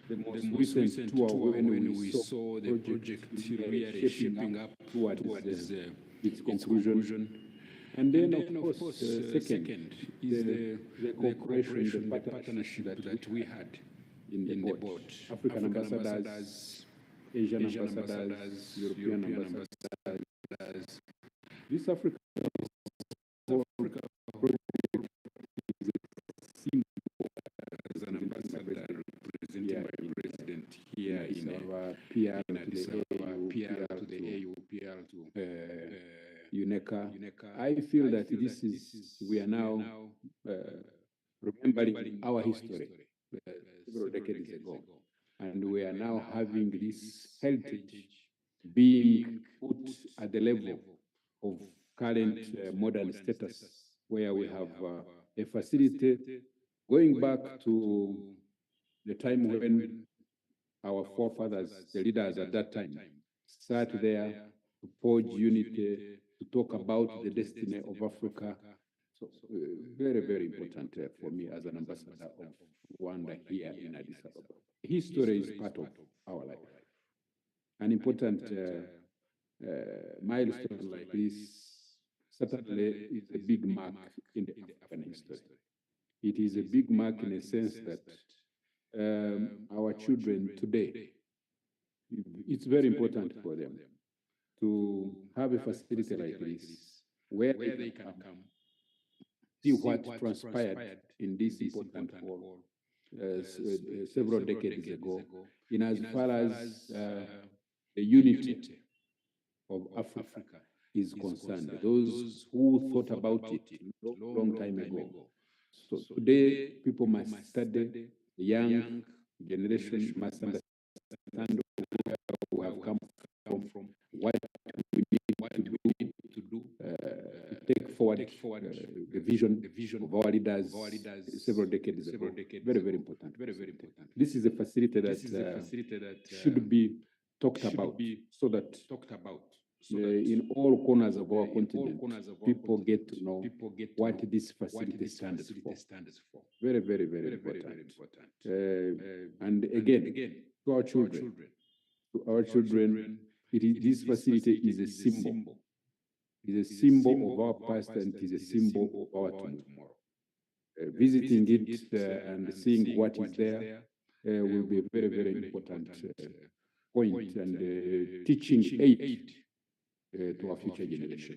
the most recent tour when we saw the project really shaping up towards its conclusion. And then, of course, second is the cooperation, the partnership that we had in the board. African ambassadors, Asian ambassadors, European ambassadors. This African project is a symbol as an ambassador representing my president here in Addis Ababa, PR to the AU, PR to UNECA. I feel that we are now remembering our history several decades ago, and we are now having this heritage being put at the level of current modern status, where we have a facility going back to the time when our forefathers, the leaders at that time, sat there to forge unity, to talk about the destiny of Africa. So very, very important for me as an ambassador of Rwanda here in Addis Ababa. History is part of our life. An important milestone like this certainly is a big mark in the African history. It is a big mark in a sense that our children today, it's very important for them to have a facility like this where they can come, see what transpired in this important hall several decades ago, in as far as the unity of Africa is concerned. Those who thought about it a long time ago. So today, people must study, the young generation must understand where we have come from, what we need to do to take forward the vision of our leaders several decades ago. Very, very important. Very, very important. This is a facility that should be talked about, so that in all corners of our continent, people get to know what this facility stands for. Very, very, very important. And again, to our children, this facility is a symbol. It is a symbol of our past, and it is a symbol of our tomorrow. Visiting it and seeing what is there will be a very, very important point and teaching aid to our future generation.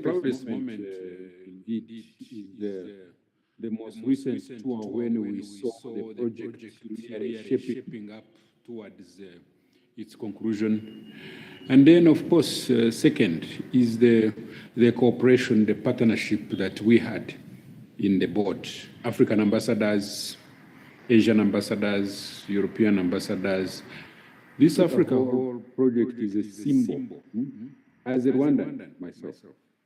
proudest moment, indeed, is the most recent tour when we saw the project really shaping up towards its conclusion. And then, of course, second is the cooperation, the partnership that we had in the board. African ambassadors, Asian ambassadors, European ambassadors. This Africa Hall project is a symbol. As a Rwandan myself,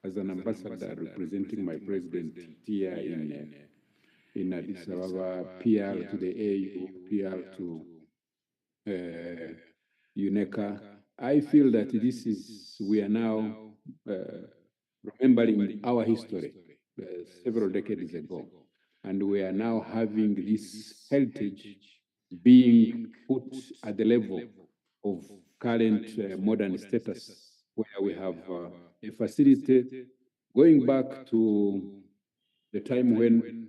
as an ambassador representing my president here in Addis Ababa, PR to the AU, PR to UNECA, I feel that we are now remembering our history several decades ago, and we are now having this heritage being put at the level of current modern status, where we have a facility going back to the time when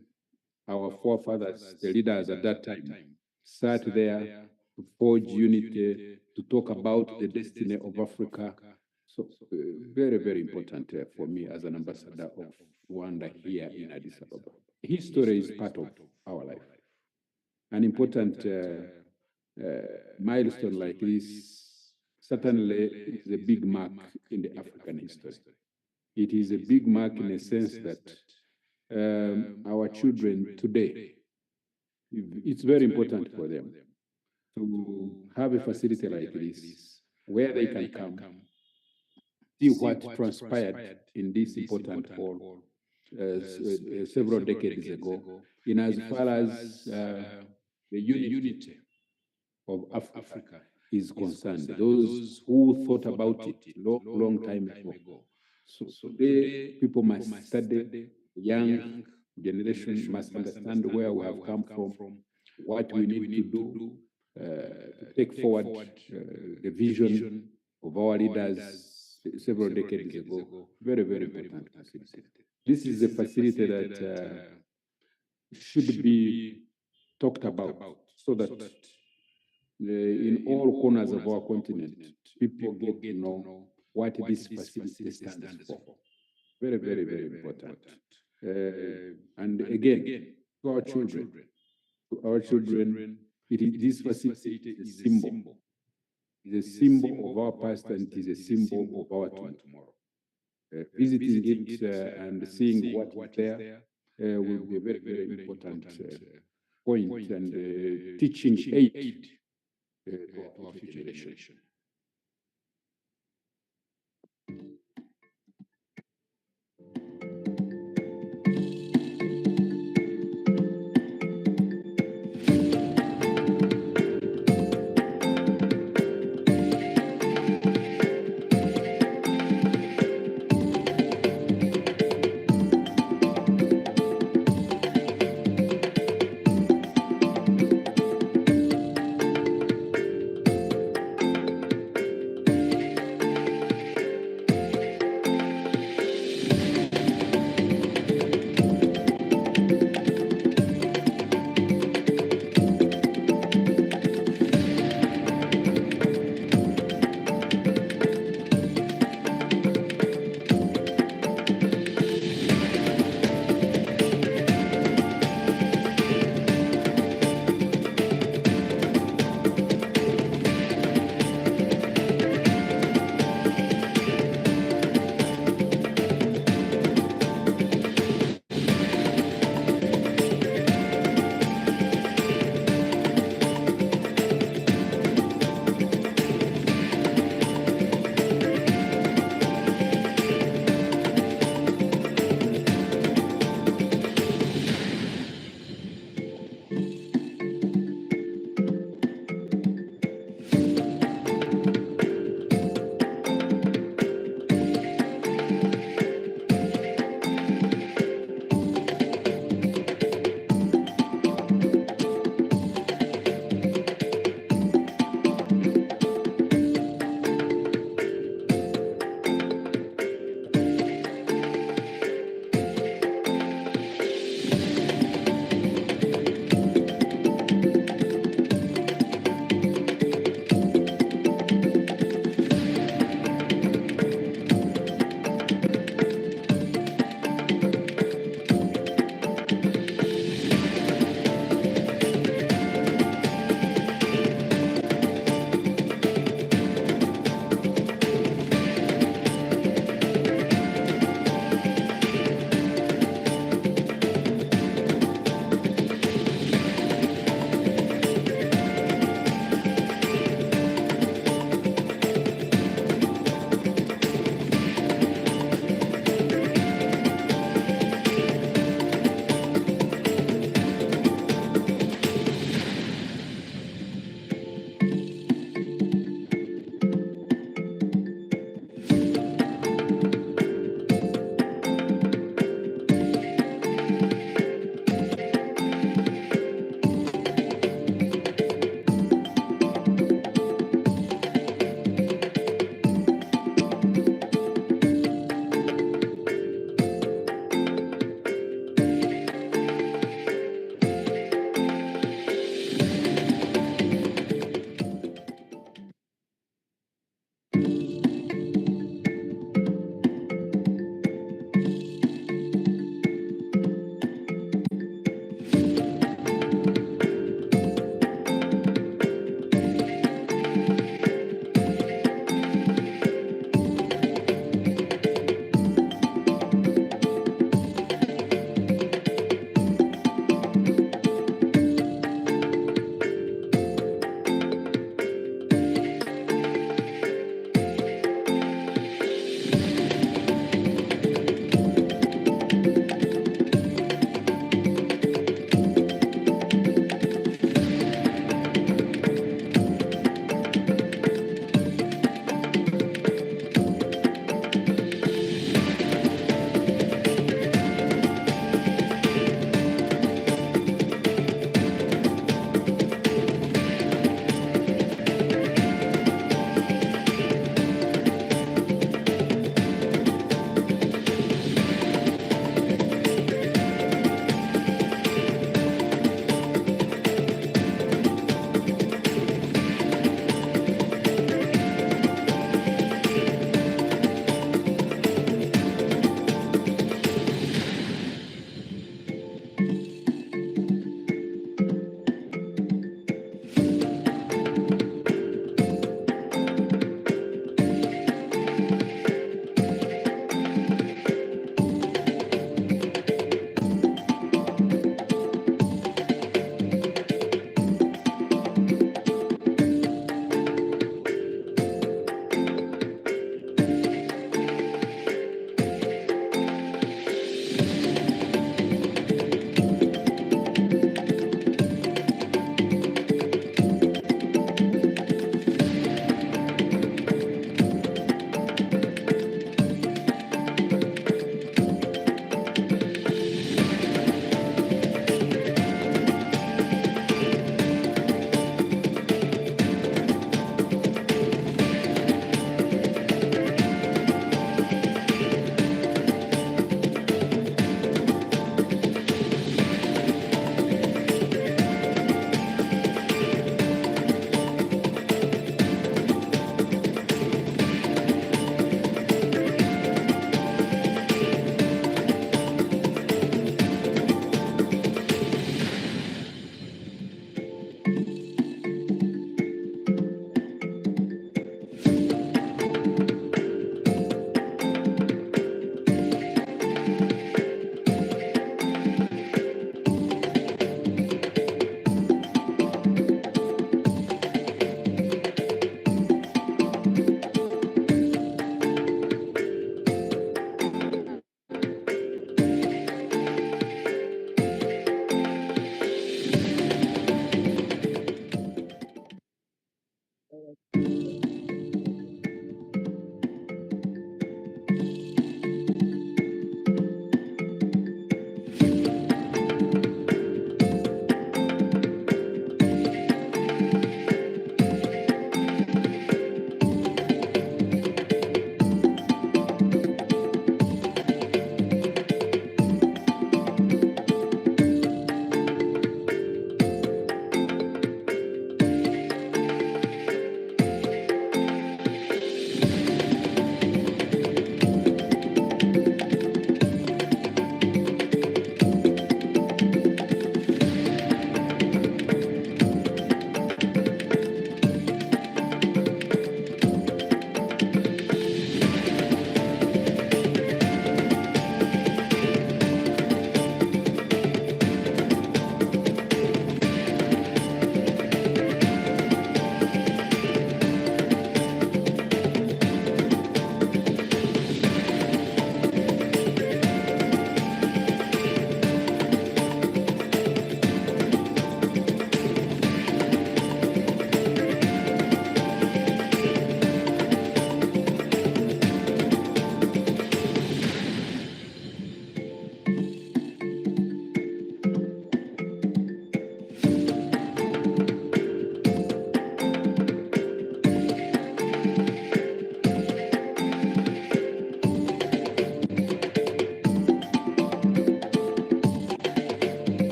our forefathers, the leaders at that time, sat there to forge unity, to talk about the destiny of Africa. So very, very important for me as an ambassador of Rwanda here in Addis Ababa. History is part of our life. An important milestone like this certainly is a big mark in the African history. It is a big mark in a sense that our children today, it's very important for them to have a facility like this where they can come, see what transpired in this important hall several decades ago, in as far as the unity of Africa is concerned. Those who thought about it long time ago. So today, people must study, young generation must understand where we have come from, what we need to do to take forward the vision of our leaders several decades ago. Very, very important facility. This is a facility that should be talked about so that in all corners of our continent, people get to know what this facility stands for. Very, very, very important. And again, to our children, this facility is a symbol. It's a symbol of our past, and it is a symbol of our tomorrow. Visiting it and seeing what is there will be a very, very important point and teaching aid to our future generation.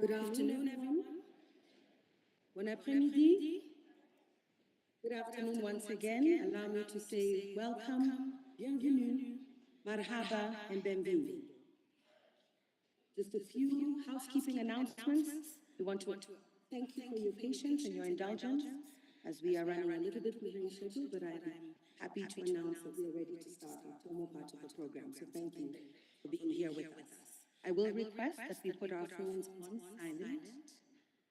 Good afternoon, everyone. Bon après-midi. Good afternoon once again. Allow me to say welcome, bienvenue, marhaba, and bienvenue. Just a few housekeeping announcements. We want to thank you for your patience and your indulgence as we are running a little bit behind schedule, but I'm happy to announce that we are ready to start our formal part of the program. So thank you for being here with us. I will request that we put our phones on silent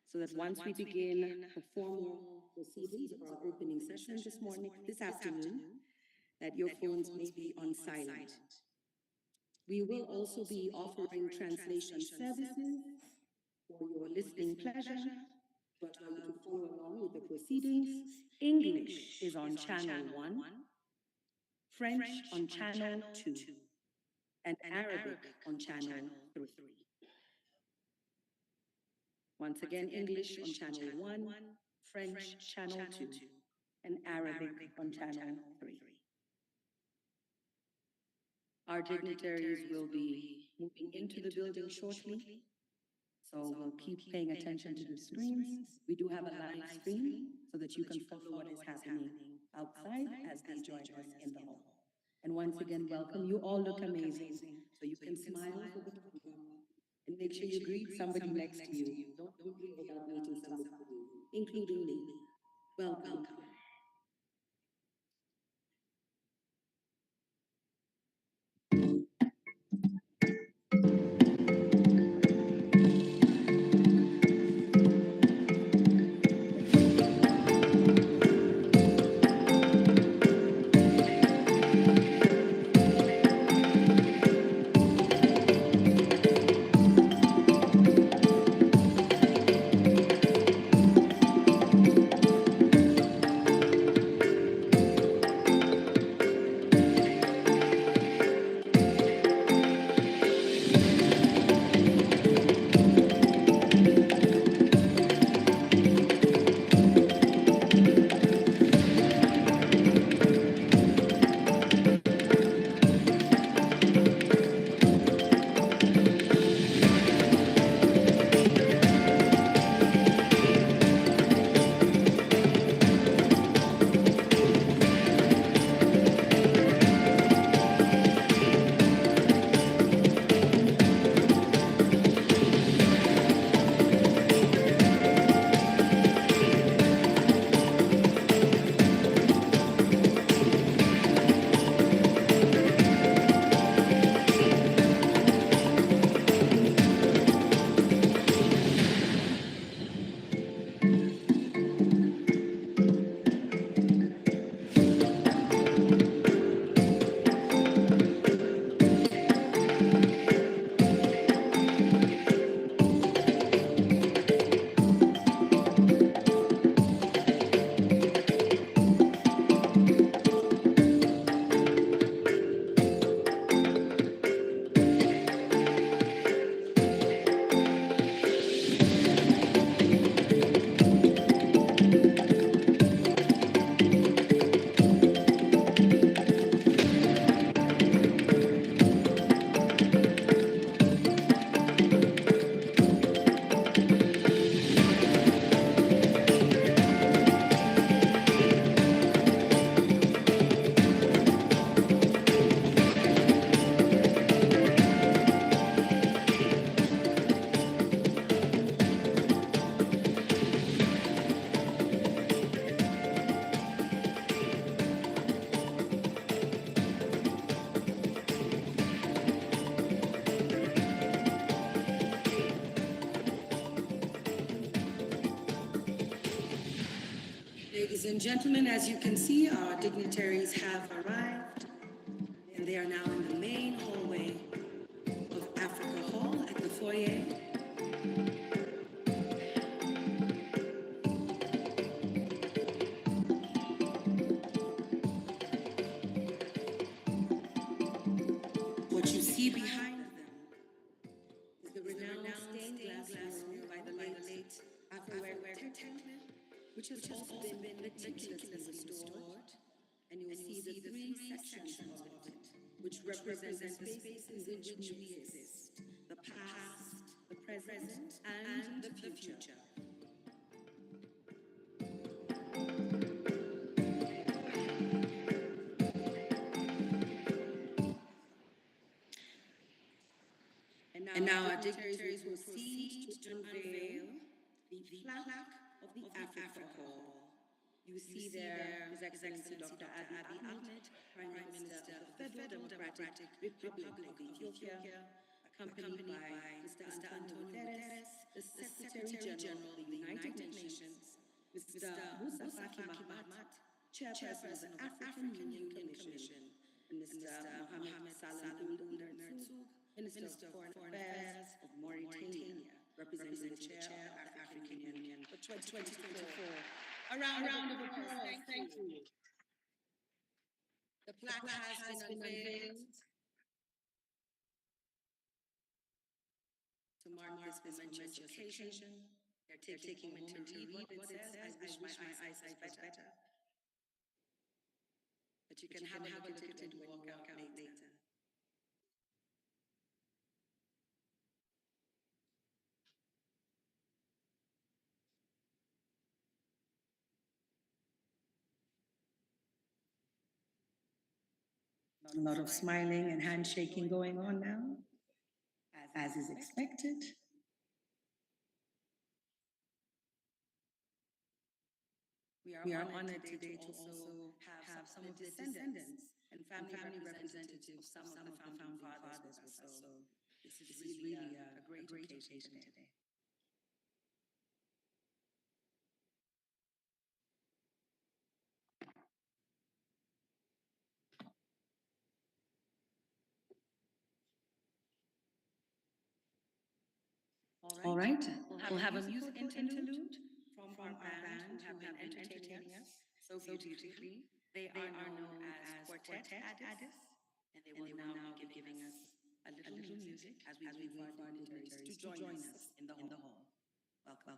so that once we begin the formal proceedings of our opening session this afternoon, that your phones may be on silent. We will also be offering translation services for your listening pleasure, but allow you to follow along with the proceedings. English is on channel 1, French on channel 2, and Arabic on channel 3. Once again, English on channel 1, French channel 2, and Arabic on channel 3. Our dignitaries will be moving into the building shortly, so we'll keep paying attention to the screens. We do have a live stream so that you can follow what is happening outside as they join us in the hall. And once again, welcome. You all look amazing, so you can smile for the camera and make sure you greet somebody next to you. Don't leave without meeting somebody, including me. Welcome. Ladies and gentlemen, as you can see, our dignitaries have arrived, and they are now in the main hallway of Africa Hall at the foyer. What you see behind them is the renowned stained glass mural by the late Afro-Architect, which has also been meticulously restored, and you'll see the three sections of it, which represent the space in which we exist: the past, the present, and the future. And now our dignitaries will proceed to unveil the plaque of the Africa Hall. You see there His Excellency Dr. Abiy Ahmed, Prime Minister of the Federal Democratic Republic of Ethiopia, accompanied by Mr. Antonio Guterres, the Secretary General of the United Nations, Mr. Musa Faki Mahamat, Chairperson of the African Union Commission, and Mr. Mohamed Salam Ould Merzoug, Minister of Foreign Affairs of Mauritania, representing the chair of the African Union for 2024. A round of applause. Thank you. The plaque has been unveiled to mark this momentous occasion. They're taking a moment to read what it says. I wish my eyesight was better. But you can have a look at it when you walk out later. A lot of smiling and handshaking going on now, as is expected. We are honored today to also have some of the descendants and family representatives of some of the founding fathers with us. So this is really a great occasion today. All right, we'll have a music interlude from our band who have been entertaining us so beautifully. They are known as Quartet Addis, and they will now be giving us a little music as we wait for our dignitaries to join us in the hall. Welcome.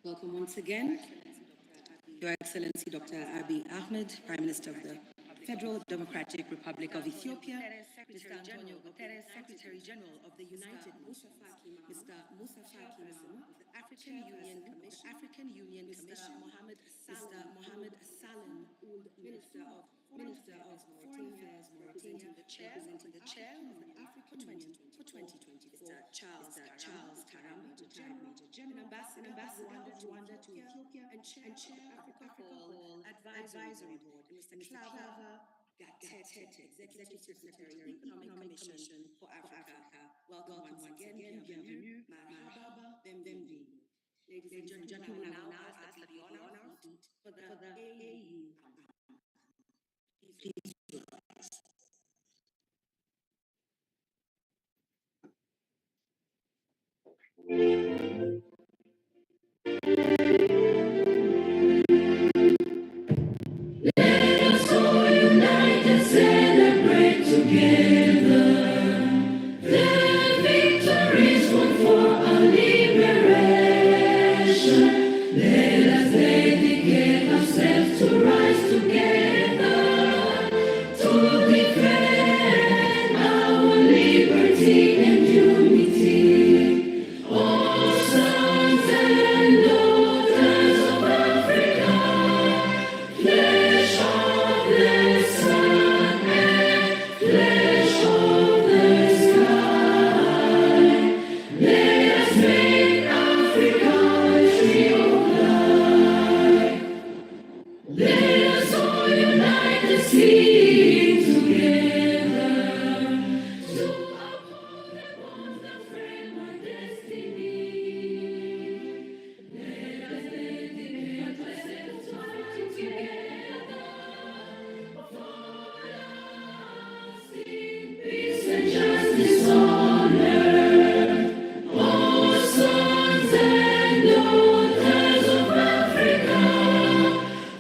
Welcome once again, Your Excellency Dr. Abiy Ahmed, Prime Minister of the Federal Democratic Republic of Ethiopia, Mr. Antonio Guterres, Secretary General of the United Nations, Mr. Musa Faki Mohammed of the African Union Commission, Mr. Mohammed Salim, Minister of Foreign Affairs, Mauritania, representing the chair of the African Union for 2024, Mr. Charles Karamba, retired Major General, Ambassador of Rwanda to Ethiopia, and Chair Africa Hall Advisory Board, and Mr. Clava Gatete, Executive Secretary, Economic Commission for Africa. Welcome once again, bienvenue, marhaba, bienvenue. Ladies and gentlemen, I will now ask that we on our feet for the AU. Please. Let us all unite and celebrate together the victories won for our liberation. Let us dedicate ourselves to rise together to defend our liberty and unity. All sons and daughters of Africa, flesh of the sun and flesh of the sky, let us make Africa a tree of life. Let us all unite and sing together to uphold the bonds that frame our destiny. Let us dedicate ourselves to fight together for lasting peace and justice on earth. All sons and daughters of Africa,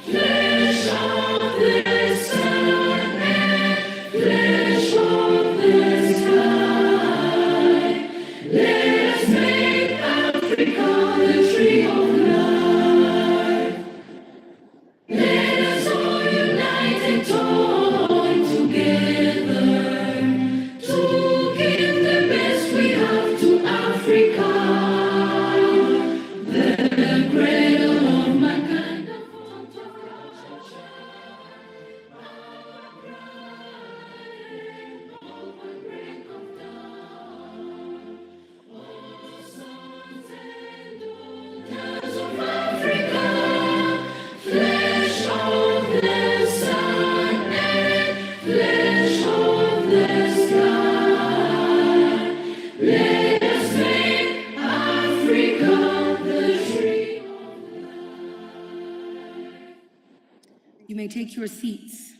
flesh of the sun and flesh of the sky, let us make Africa the tree of life. Let us all unite and join together to give the best we have to Africa, the cradle of mankind, the font of culture, our pride, hope and break of dawn. All sons and daughters of Africa, flesh of the sun and flesh of the sky, let us make Africa the tree of life. You may take your seats.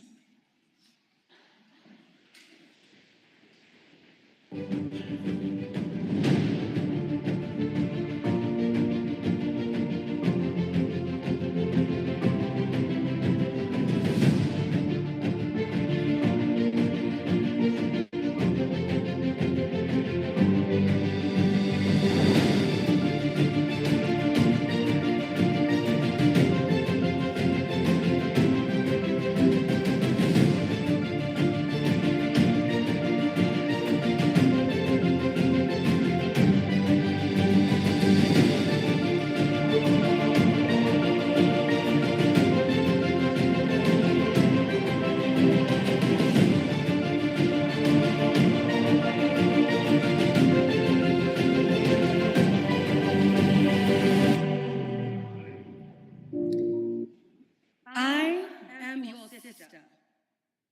I am your sister,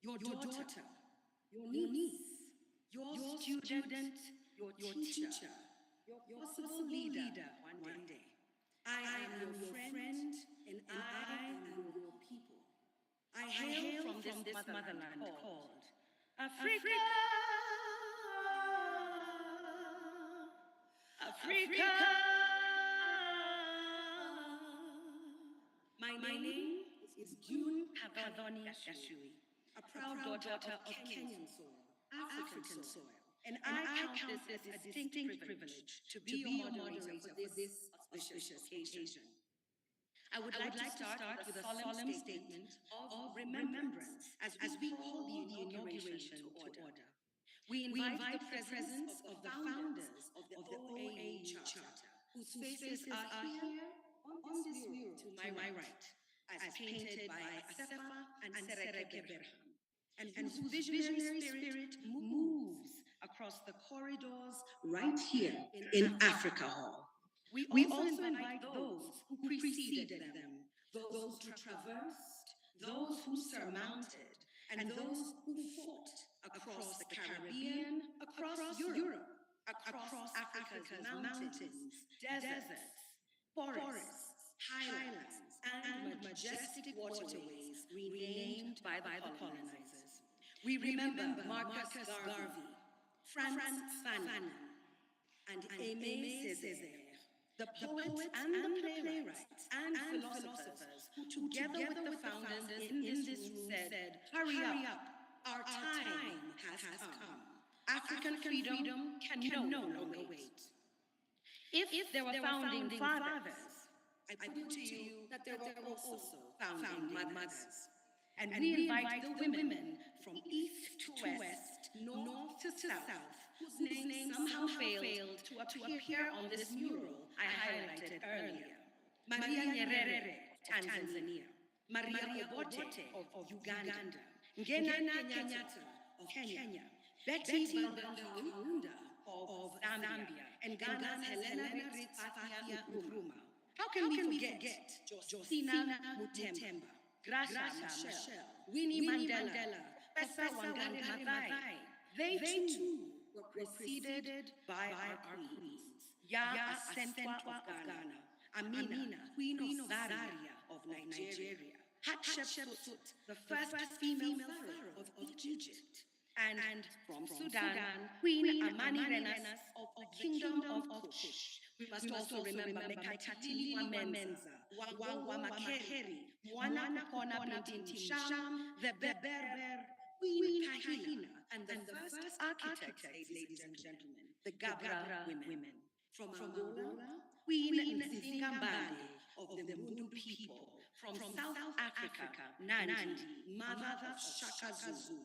your daughter, your niece, your student, your teacher, your possible leader one day. I am your friend, and I am your people. I hail from this motherland called Africa. Africa. My name is June Kadhoni Gashui, a proud daughter of Kenyan soil, African soil, and I count this as a distinct privilege to be your moderator for this auspicious occasion. I would like to start with a solemn statement of remembrance as we call the inauguration to order. We invite the presence of the founders of the OAU Charter, whose faces are here on this mural to my right, as painted by Asefa and Sereke Berham, and whose visionary spirit moves across the corridors right here in Africa Hall. We also invite those who preceded them, those who traversed, those who surmounted, and those who fought across the Caribbean, across Europe, across Africa's mountains, deserts, forests, highlands, and majestic waterways renamed by the colonizers. We remember Marcus Garvey, Frantz Fanon, and Aimé Césaire, the poets and the playwrights and philosophers who together with the founders in this room said, "Hurry up, our time has come. African freedom can no longer wait." If there were founding fathers, I put it to you that there were also founding mothers. And we invite the women from east to west, north to south, whose names somehow failed to appear on this mural I highlighted earlier. Maria Nyerere of Tanzania, Maria Obote of Uganda, Ngena Kenyatta of Kenya, Betty Kaunda of Zambia, and Ghana's Helena Ritspatia Nkrumah. How can we forget Josina Mutemba, Graça Machel, Winnie Mandela, Pesa Wangari Maathai? They too were preceded by our queens. Ya Asentwa of Ghana, Amina, Queen of Zaria of Nigeria, Hatshepsut, the first female pharaoh of Egypt, and from Sudan, Queen Amani Renas of the Kingdom of Kush. We must also remember Mekatilili Wamenza, Wawa Makeri, Mwana Kupona Binti Sham, the Berber, Queen Kahina, and the first architects, ladies and gentlemen, the Gabra women. From Angola, Queen Nzinga Mbande of the Mbundu people. From South Africa, Nandi, mother of Shaka Zulu.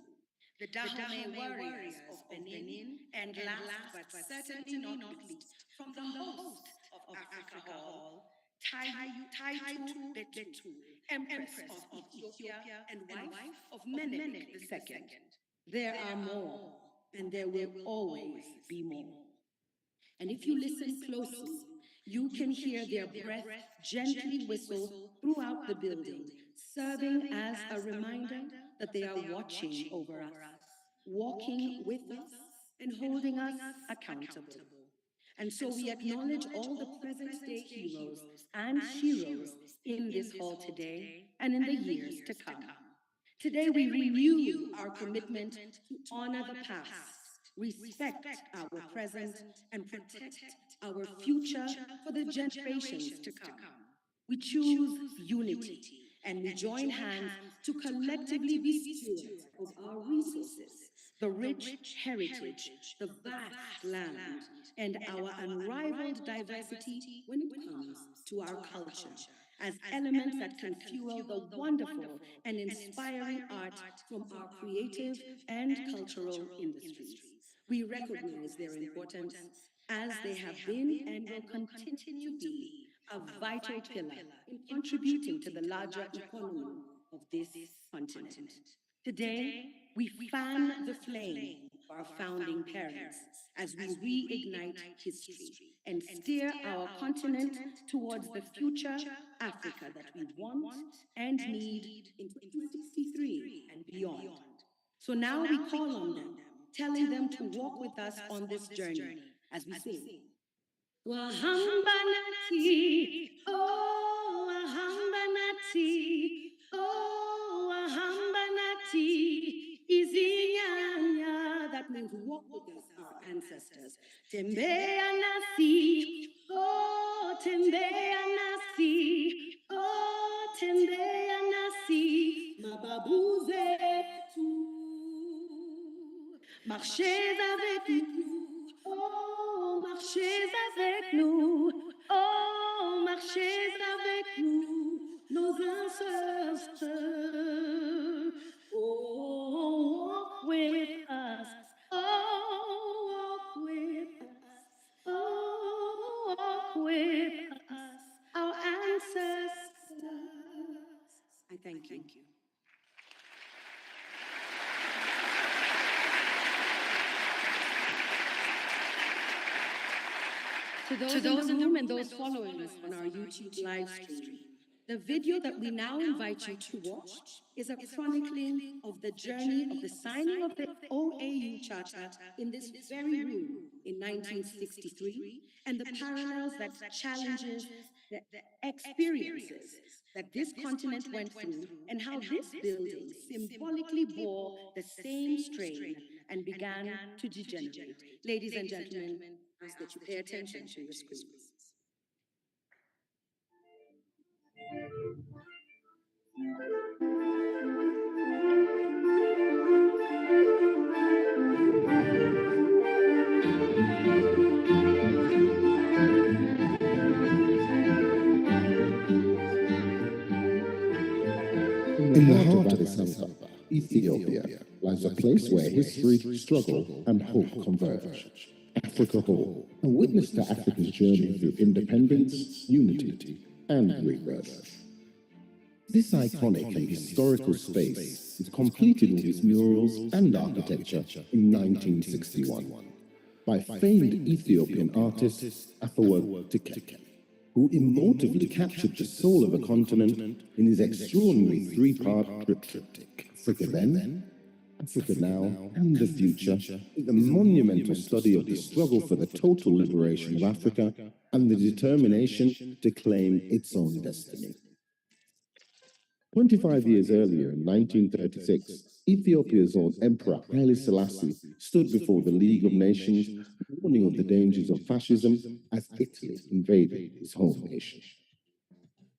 The Dahomey warriors of Benin, and last but certainly not least, from the host of Africa Hall, Taitu Betu, Empress of Ethiopia and wife of Menelik II. There are more, and there will always be more. And if you listen closely, you can hear their breath gently whistle throughout the building, serving as a reminder that they are watching over us, walking with us, and holding us accountable. And so we acknowledge all the present-day heroes and heroes in this hall today and in the years to come. Today we renew our commitment to honor the past, respect our present, and protect our future for the generations to come. We choose unity, and we join hands to collectively be stewards of our resources, the rich heritage, the vast land, and our unrivaled diversity when it comes to our culture, as elements that can fuel the wonderful and inspiring art from our creative and cultural industries. We recognize their importance as they have been and will continue to be a vital pillar in contributing to the larger economy of this continent. Today, we fan the flame of our founding parents as we reignite history and steer our continent towards the future Africa that we want and need in 2063 and beyond. So now we call on them, telling them to walk with us on this journey as we sing. Wahamba nati, oh wahamba nati, oh wahamba nati, izinyanya. That means walk with us, our ancestors. Tembea nasi, oh tembea nasi, oh tembea nasi, mababu zetu. Marchez avec nous, oh marchez avec nous, oh marchez avec nous, thank you. To those in the room and those following us on our YouTube live stream, the video that we now invite you to watch is a chronicling of the journey of the signing of the OAU Charter in this very room in 1963 and the parallels, that challenges, the experiences that this continent went through, and how this building symbolically bore the same strain and began to degenerate. Ladies and gentlemen, I ask that you pay attention to your screens. In the heart of Addis, Ethiopia, lies a place where history, struggle, and hope converge. Africa Hall, a witness to Africa's journey through independence, unity, and rebirth. This iconic and historical space is completed with its murals and architecture in 1961 by famed Ethiopian artist Afewerki, who immortally captured the soul of a continent in his extraordinary three-part triptych, Africa Then, Africa Now, and the Future, is a monumental study of the struggle for the total liberation of Africa and the determination to claim its own destiny. 25 years earlier, in 1936, Ethiopia's own Emperor Haile Selassie stood before the League of Nations, warning of the dangers of fascism as Italy invaded his home nation.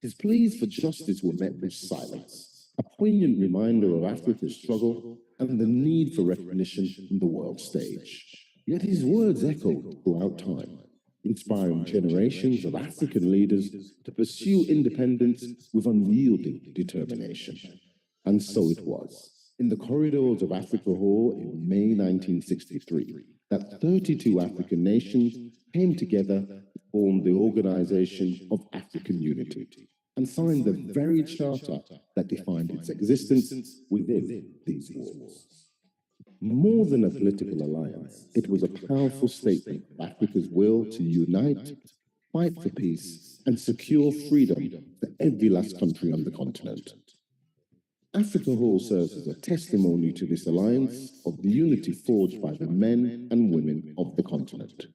His pleas for justice were met with silence, a poignant reminder of Africa's struggle and the need for recognition on the world stage. Yet his words echoed throughout time, inspiring generations of African leaders to pursue independence with unyielding determination. And so it was, in the corridors of Africa Hall in May 1963, that 32 African nations came together to form the Organization of African Unity and signed the very charter that defined its existence within these walls. More than a political alliance, it was a powerful statement of Africa's will to unite, fight for peace, and secure freedom for every last country on the continent. Africa Hall serves as a testimony to this alliance of the unity forged by the men and women of the continent.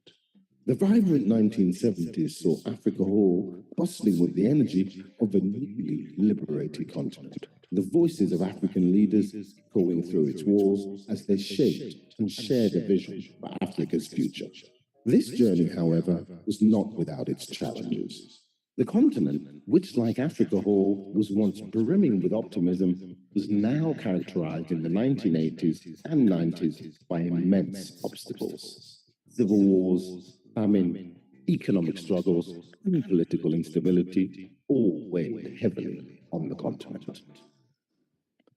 The vibrant 1970s saw Africa Hall bustling with the energy of a newly liberated continent. The voices of African leaders going through its walls as they shaped and shared a vision for Africa's future. This journey, however, was not without its challenges. The continent, which like Africa Hall was once brimming with optimism, was now characterized in the 1980s and 90s by immense obstacles. Civil wars, famine, economic struggles, and political instability all weighed heavily on the continent.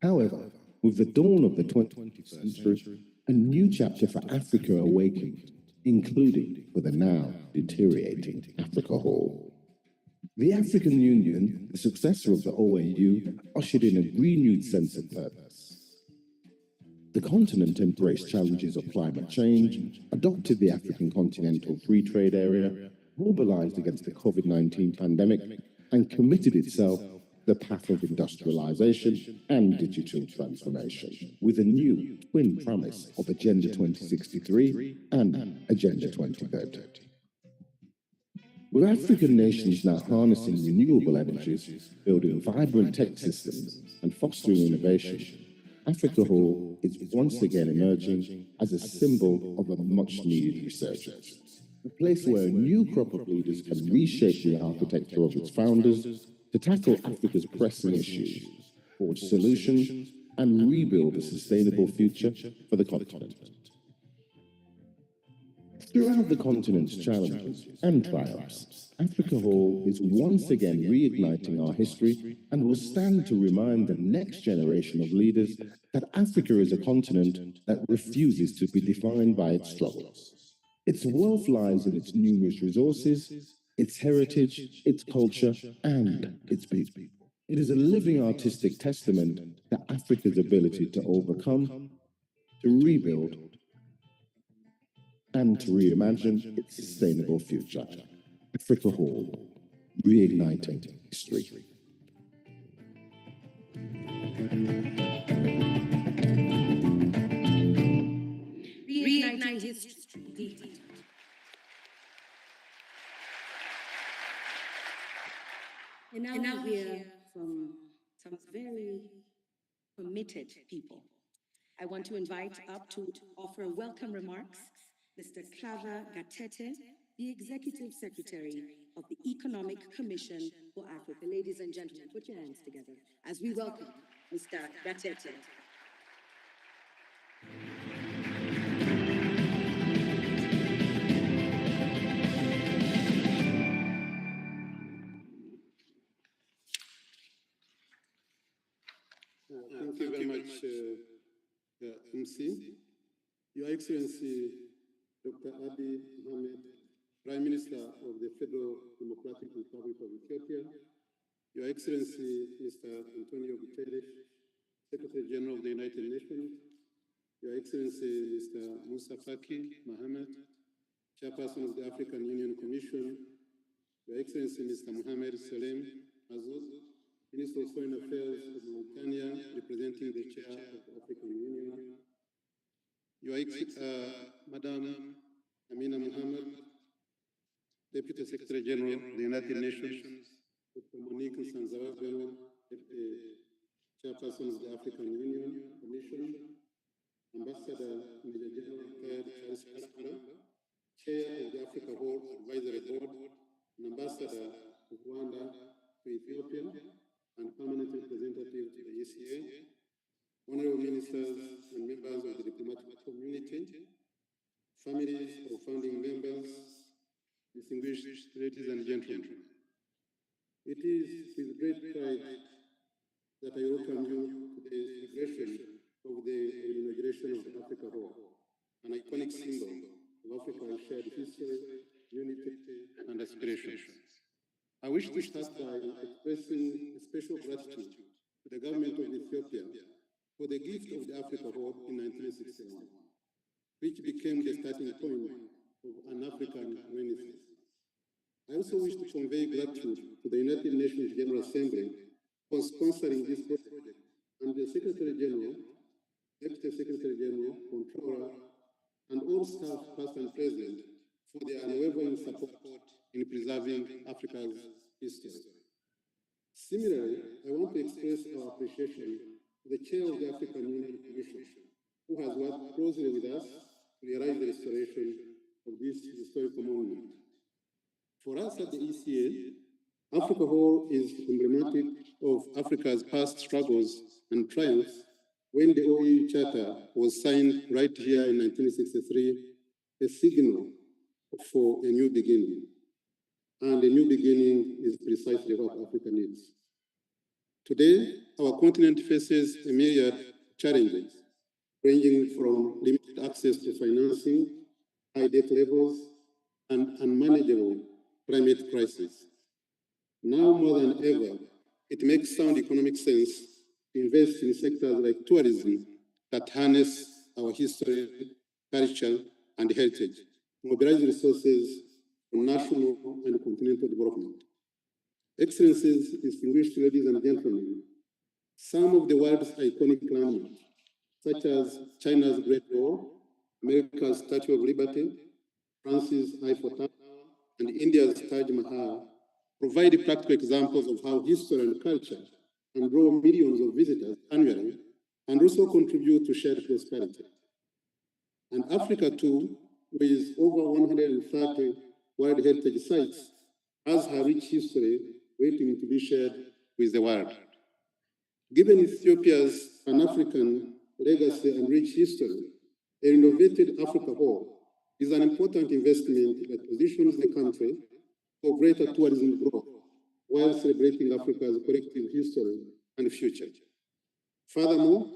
However, with the dawn of the 20th century, a new chapter for Africa awakened, including for the now deteriorating Africa Hall. The African Union, the successor of the OAU, ushered in a renewed sense of purpose. The continent embraced challenges of climate change, adopted the African Continental Free Trade Area, mobilized against the COVID-19 pandemic, and committed itself to the path of industrialization and digital transformation, with a new twin promise of Agenda 2063 and Agenda 2030. With African nations now harnessing renewable energies, building vibrant tech systems, and fostering innovation, Africa Hall is once again emerging as a symbol of a much-needed resurgence. A place where a new crop of leaders can reshape the architecture of its founders to tackle Africa's pressing issues, forge solutions, and rebuild a sustainable future for the continent. Throughout the continent's challenges and triumphs, Africa Hall is once again reigniting our history and will stand to remind the next generation of leaders that Africa is a continent that refuses to be defined by its struggles. Its wealth lies in its numerous resources, its heritage, its culture, and its people. It is a living artistic testament to Africa's ability to overcome, to rebuild, and to reimagine its sustainable future. Africa Hall, reigniting history. Reigniting history. And now we hear from some very committed people. I want to invite up to offer welcome remarks Mr. Clava Gatete, the Executive Secretary of the Economic Commission for Africa. Ladies and gentlemen, put your hands together as we welcome Mr. Gatete. Thank you very much, MC. Your Excellency, Dr. Abiy Ahmed, Prime Minister of the Federal Democratic Republic of Ethiopia, Your Excellency, Mr. Antonio Guterres, Secretary General of the United Nations, Your Excellency, Mr. Musa Faki Mohammed, Chairperson of the African Union Commission, Your Excellency, Mr. Mohamed Salem Azouz, Minister of Foreign Affairs of Mauritania, representing the Chair of the African Union, Madam Amina Mohammed, Deputy Secretary General of the United Nations, Dr. Monique Nsanzawa, Chairperson of the African Union Commission, Ambassador Major General Charles Kaspar, Chair of the Africa Hall Advisory Board, and Ambassador of Rwanda to Ethiopia, and permanent representative to the ECA, honorable ministers and members of the diplomatic community, families of founding members, distinguished ladies and gentlemen. It is with great pride that I welcome you to the celebration of the Inauguration of Africa Hall, an iconic symbol of Africa's shared history, unity, and aspirations. I wish to start by expressing a special gratitude to the government of Ethiopia for the gift of the Africa Hall in 1961, which became the starting point of an African Renaissance. I also wish to convey gratitude to the United Nations General Assembly for sponsoring this project, and the Secretary General, Deputy Secretary General, Controller, and all staff past and present for their unwavering support in preserving Africa's history. Similarly, I want to express our appreciation to the Chair of the African Union Commission, who has worked closely with us to realize the restoration of this historical monument. For us at the ECA, Africa Hall is emblematic of Africa's past struggles and triumphs when the OEU Charter was signed right here in 1963, a signal for a new beginning. And a new beginning is precisely what Africa needs. Today, our continent faces a myriad of challenges, ranging from limited access to financing, high debt levels, and unmanageable climate crisis. Now more than ever, it makes sound economic sense to invest in sectors like tourism that harness our history, culture, and heritage, mobilize resources for national and continental development. Excellencies, distinguished ladies and gentlemen, some of the world's iconic landmarks, such as China's Great Wall, America's Statue of Liberty, France's Eiffel Tower, and India's Taj Mahal, provide practical examples of how history and culture can draw millions of visitors annually and also contribute to shared prosperity. And Africa, too, with over 130 World Heritage Sites, has her rich history waiting to be shared with the world. Given Ethiopia's Pan-African legacy and rich history, a renovated Africa Hall is an important investment that positions the country for greater tourism growth while celebrating Africa's collective history and future. Furthermore,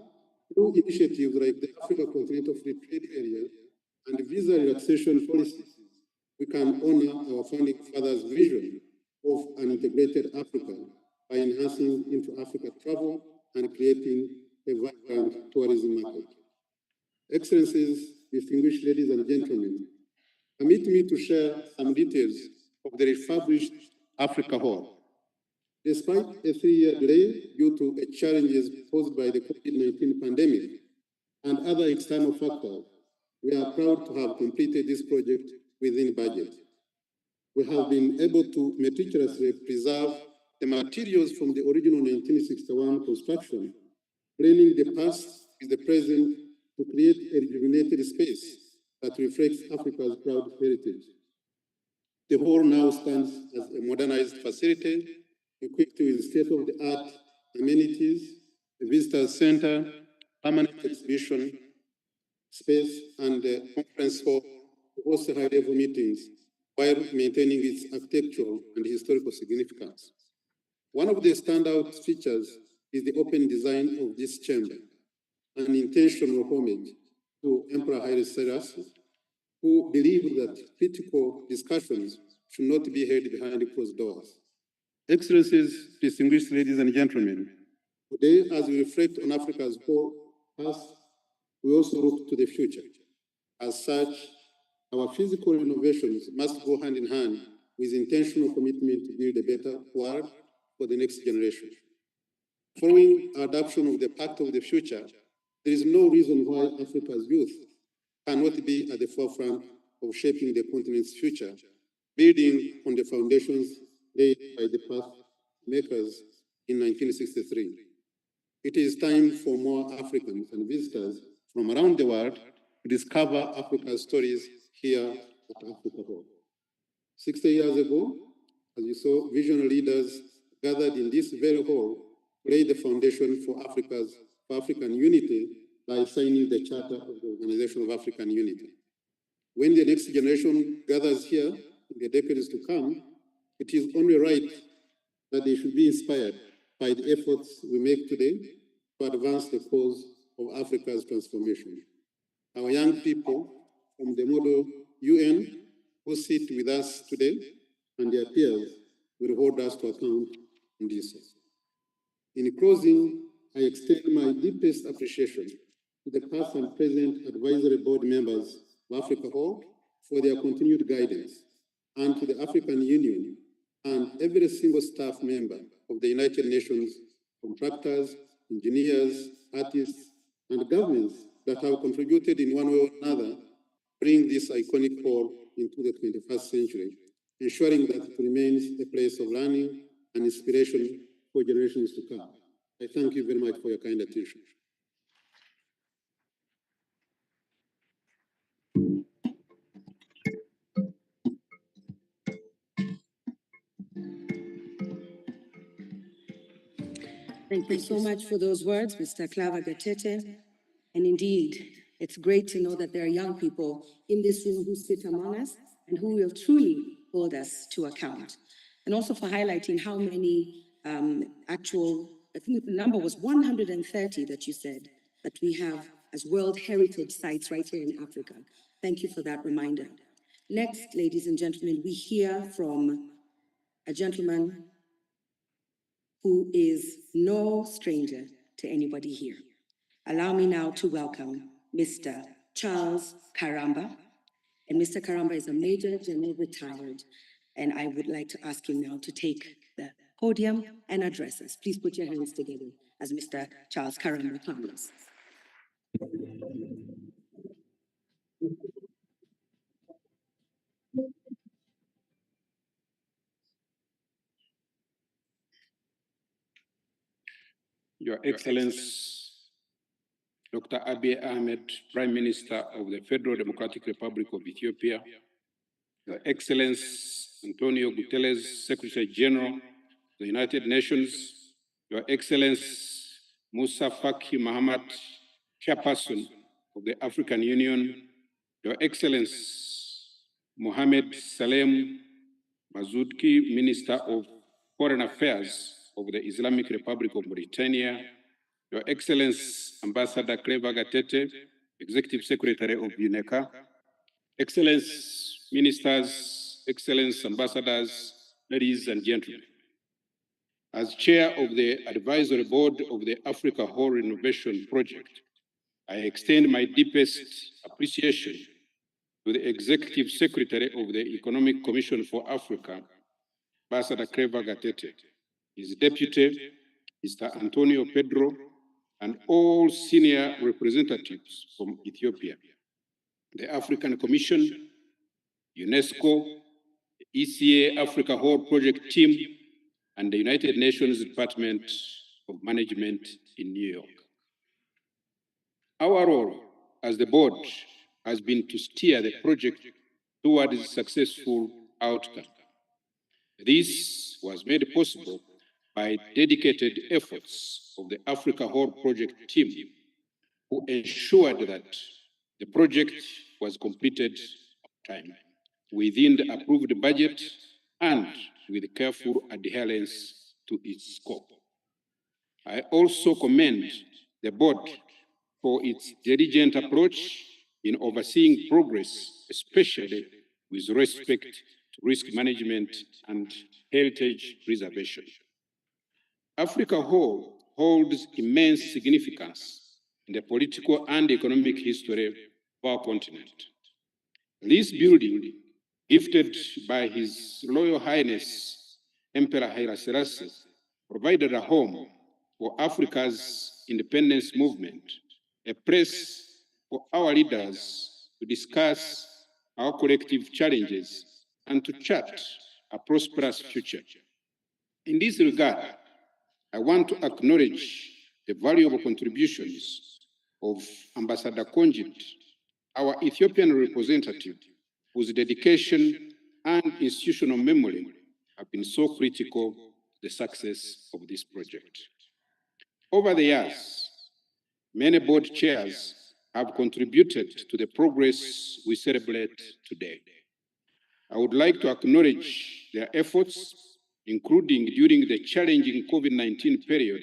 through initiatives like the Africa Continental Free Trade Area and visa relaxation policies, we can honor our founding fathers' vision of an integrated Africa by enhancing intra-Africa travel and creating a vibrant tourism market. Excellencies, distinguished ladies and gentlemen, permit me to share some details of the refurbished Africa Hall. Despite a 3-year delay due to challenges posed by the COVID-19 pandemic and other external factors, we are proud to have completed this project within budget. We have been able to meticulously preserve the materials from the original 1961 construction, blending the past with the present to create a rejuvenated space that reflects Africa's proud heritage. The hall now stands as a modernized facility equipped with state-of-the-art amenities, a visitor center, permanent exhibition space, and a conference hall to host high-level meetings while maintaining its architectural and historical significance. One of the standout features is the open design of this chamber, an intentional homage to Emperor Haile Selassie, who believed that critical discussions should not be held behind closed doors. Excellencies, distinguished ladies and gentlemen, today, as we reflect on Africa's past, we also look to the future. As such, our physical renovations must go hand in hand with intentional commitment to build a better world for the next generation. Following our adoption of the Pact of the Future, there is no reason why Africa's youth cannot be at the forefront of shaping the continent's future, building on the foundations laid by the path makers in 1963. It is time for more Africans and visitors from around the world to discover Africa's stories here at Africa Hall. 60 years ago, as you saw, visionary leaders gathered in this very hall laid the foundation for African unity by signing the Charter of the Organization of African Unity. When the next generation gathers here in the decades to come, it is only right that they should be inspired by the efforts we make today to advance the cause of Africa's transformation. Our young people from the model UN who sit with us today and their peers will hold us to account in this. In closing, I extend my deepest appreciation to the past and present advisory board members of Africa Hall for their continued guidance, and to the African Union and every single staff member of the United Nations, contractors, engineers, artists, and governments that have contributed in one way or another bring this iconic hall into the 21st century, ensuring that it remains a place of learning and inspiration for generations to come. I thank you very much for your kind attention. Thank you so much for those words, Mr. Clava Gatete. And indeed, it's great to know that there are young people in this room who sit among us and who will truly hold us to account. And also for highlighting how many I think the number was 130 that you said, that we have as World Heritage Sites right here in Africa. Thank you for that reminder. Next, ladies and gentlemen, we hear from a gentleman who is no stranger to anybody here. Allow me now to welcome Mr. Charles Karamba. And Mr. Karamba is a Major General retired. And I would like to ask him now to take the podium and address us. Please put your hands together as Mr. Charles Karamba comes. Your Excellence, Dr. Abiy Ahmed, Prime Minister of the Federal Democratic Republic of Ethiopia, Your Excellence Antonio Guterres, Secretary General of the United Nations, Your Excellence Musa Faki Mahamat, Chairperson of the African Union, Your Excellence Mohamed Salem Mazudki, Minister of Foreign Affairs of the Islamic Republic of Mauritania, Your Excellence Ambassador Clava Gatete, Executive Secretary of UNECA, Excellence Ministers, Excellence Ambassadors, ladies and gentlemen. As chair of the advisory board of the Africa Hall Renovation Project, I extend my deepest appreciation to the Executive Secretary of the Economic Commission for Africa, Ambassador Creva Gatete, his deputy, Mr. Antonio Pedro, and all senior representatives from Ethiopia, the African Commission, UNESCO, the ECA Africa Hall Project Team, and the United Nations Department of Management in New York. Our role as the board has been to steer the project towards a successful outcome. This was made possible by dedicated efforts of the Africa Hall Project team, who ensured that the project was completed on time, within the approved budget and with careful adherence to its scope. I also commend the board for its diligent approach in overseeing progress, especially with respect to risk management and heritage preservation. Africa Hall holds immense significance in the political and economic history of our continent. This building, gifted by His Royal Highness Emperor Haile Selassie, provided a home for Africa's independence movement, a place for our leaders to discuss our collective challenges and to chart a prosperous future. In this regard, I want to acknowledge the valuable contributions of Ambassador Konjit, our Ethiopian representative, whose dedication and institutional memory have been so critical to the success of this project. Over the years, many board chairs have contributed to the progress we celebrate today. I would like to acknowledge their efforts, including during the challenging COVID-19 period,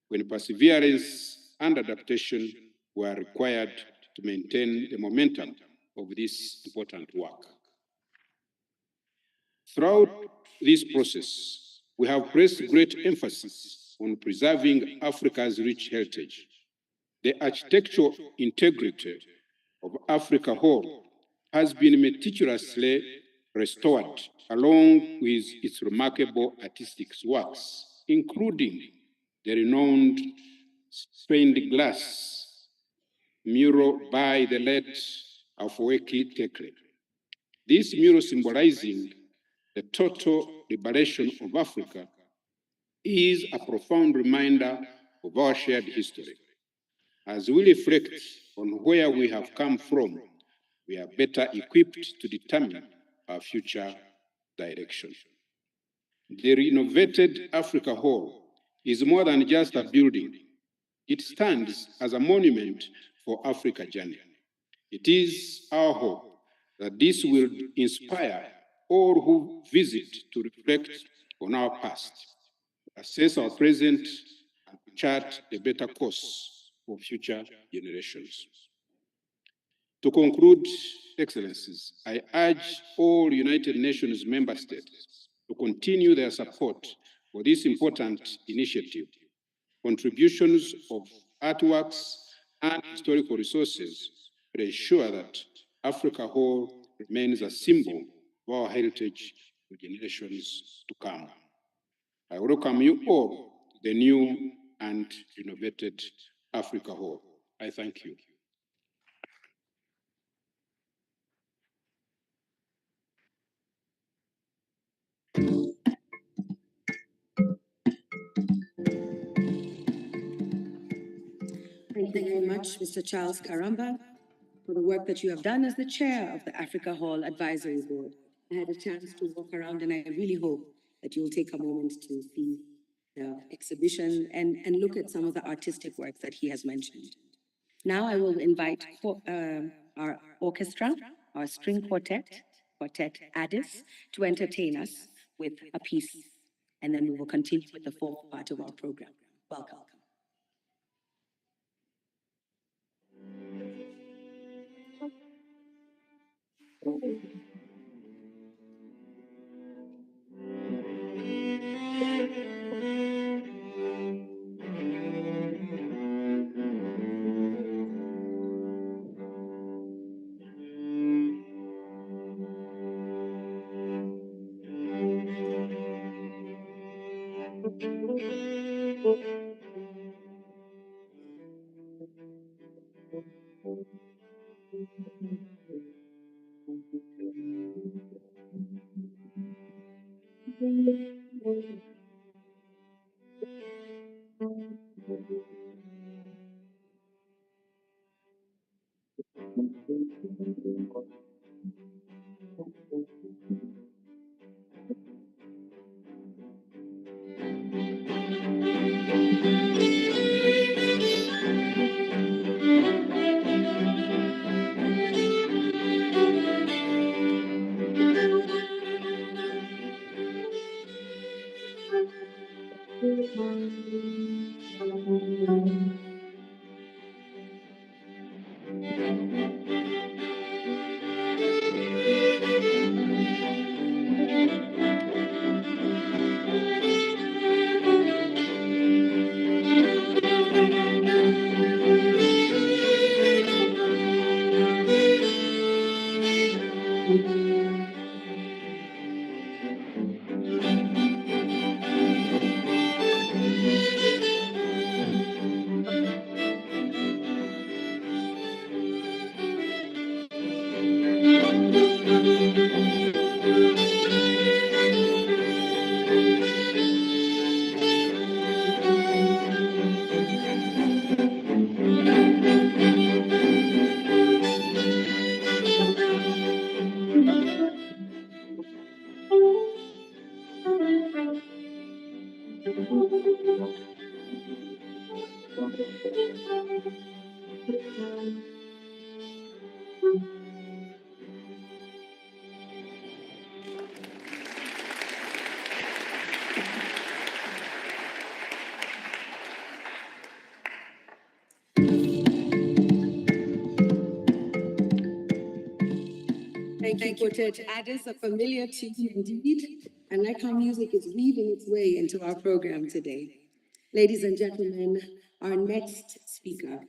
when perseverance and adaptation were required to maintain the momentum of this important work. Throughout this process, we have placed great emphasis on preserving Africa's rich heritage. The architectural integrity of Africa Hall has been meticulously restored, along with its remarkable artistic works, including the renowned stained glass mural by the late Afwerki Tekle. This mural, symbolizing the total liberation of Africa, is a profound reminder of our shared history. As we reflect on where we have come from, we are better equipped to determine our future direction. The renovated Africa Hall is more than just a building. It stands as a monument for Africa journey. It is our hope that this will inspire all who visit to reflect on our past, assess our present, and chart a better course for future generations. To conclude, Excellencies, I urge all United Nations member states to continue their support for this important initiative. Contributions of artworks and historical resources will ensure that Africa Hall remains a symbol of our heritage for generations to come. I welcome you all to the new and renovated Africa Hall. I thank you. Thank you very much, Mr. Charles Karamba, for the work that you have done as the chair of the Africa Hall Advisory Board. I had a chance to walk around, and I really hope that you'll take a moment to see the exhibition and look at some of the artistic work that he has mentioned. Now I will invite our orchestra, our string quartet, Quartet Addis, to entertain us with a piece, and then we will continue with the formal part of our program. Welcome. Thank you, Quartet Addis, a familiar tune indeed, and like how music is weaving its way into our program today. Ladies and gentlemen, our next speaker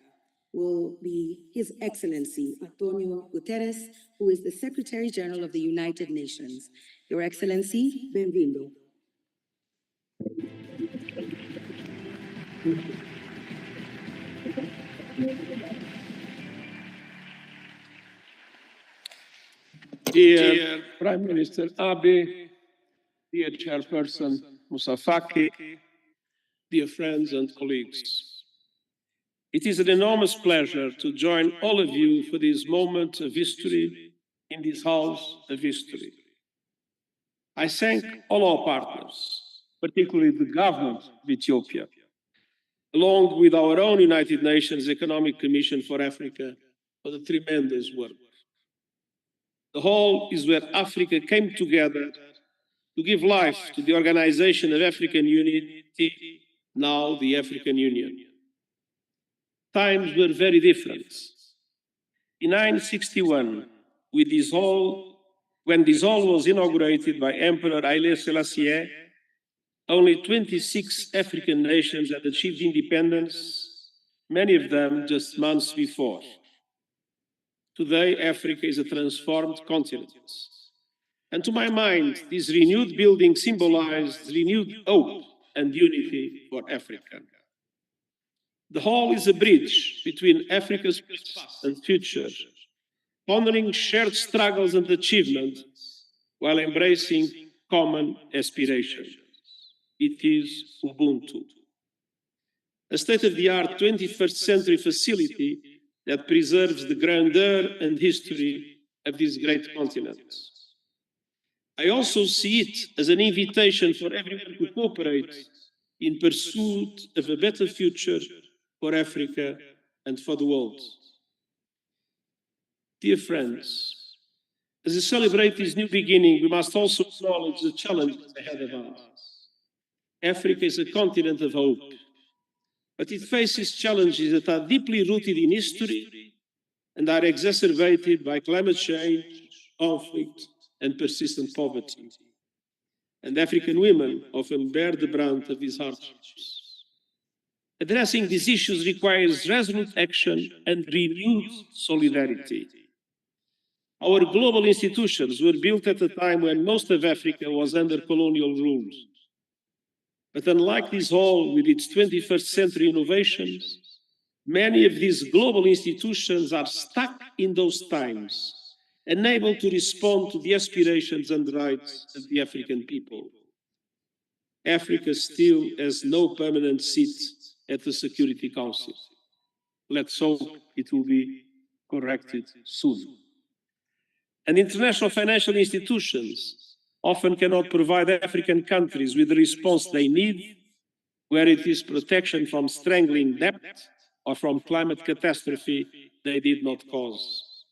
will be His Excellency Antonio Guterres, who is the Secretary General of the United Nations. Your Excellency, benvindo. Dear Prime Minister Abiy, dear Chairperson Moussa Faki, dear friends and colleagues. It is an enormous pleasure to join all of you for this moment of history in this house of history. I thank all our partners, particularly the government of Ethiopia, along with our own United Nations Economic Commission for Africa, for the tremendous work. The Hall is where Africa came together to give life to the Organization of African Unity, now the African Union. Times were very different. In 1961, when this hall was inaugurated by Emperor Haile Selassie, only 26 African nations had achieved independence, many of them just months before. Today, Africa is a transformed continent. And to my mind, this renewed building symbolized renewed hope and unity for Africa. The Hall is a bridge between Africa's past and future, pondering shared struggles and achievements while embracing common aspirations. It is Ubuntu, a state-of-the-art 21st century facility that preserves the grandeur and history of this great continent. I also see it as an invitation for everyone to cooperate in pursuit of a better future for Africa and for the world. Dear friends, as we celebrate this new beginning, we must also acknowledge the challenges ahead of us. Africa is a continent of hope, but it faces challenges that are deeply rooted in history and are exacerbated by climate change, conflict, and persistent poverty. And African women often bear the brunt of these hardships. Addressing these issues requires resolute action and renewed solidarity. Our global institutions were built at a time when most of Africa was under colonial rule. But unlike this hall with its 21st century innovations, many of these global institutions are stuck in those times, unable to respond to the aspirations and rights of the African people. Africa still has no permanent seat at the Security Council. Let's hope it will be corrected soon. And international financial institutions often cannot provide African countries with the response they need, where it is protection from strangling debt or from climate catastrophe they did not cause.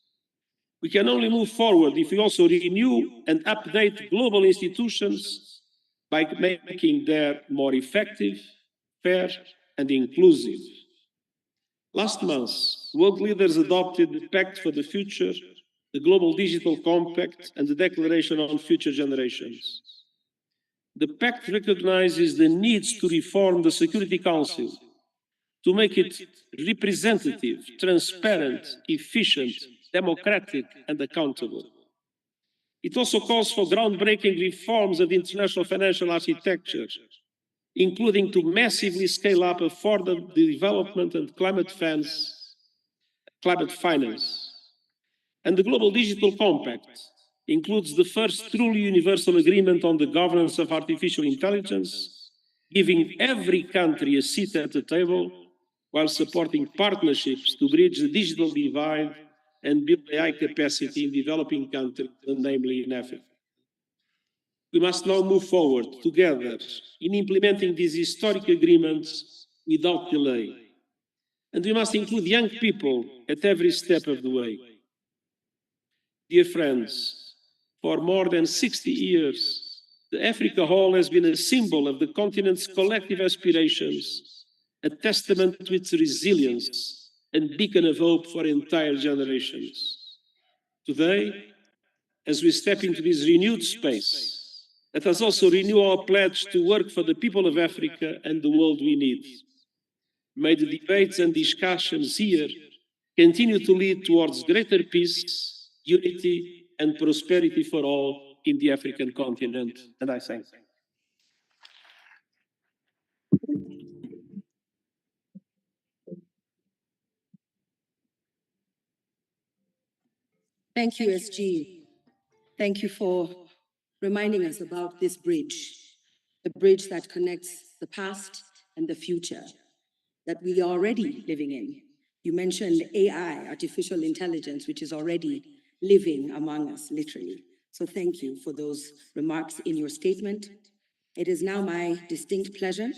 We can only move forward if we also renew and update global institutions by making them more effective, fair, and inclusive. Last month, world leaders adopted the Pact for the Future, the Global Digital Compact, and the Declaration on Future Generations. The Pact recognizes the needs to reform the Security Council, to make it representative, transparent, efficient, democratic, and accountable. It also calls for groundbreaking reforms of international financial architecture, including to massively scale up affordable development and climate finance. And the Global Digital Compact includes the first truly universal agreement on the governance of artificial intelligence, giving every country a seat at the table while supporting partnerships to bridge the digital divide and build AI capacity in developing countries, namely in Africa. We must now move forward together in implementing these historic agreements without delay. And we must include young people at every step of the way. Dear friends, for more than 60 years, the Africa Hall has been a symbol of the continent's collective aspirations, a testament to its resilience and beacon of hope for entire generations. Today, as we step into this renewed space, let us also renew our pledge to work for the people of Africa and the world we need. May the debates and discussions here continue to lead towards greater peace, unity, and prosperity for all in the African continent. And I thank you. Thank you, SG. Thank you for reminding us about this bridge, the bridge that connects the past and the future that we are already living in. You mentioned AI, artificial intelligence, which is already living among us, literally. So thank you for those remarks in your statement. It is now my distinct pleasure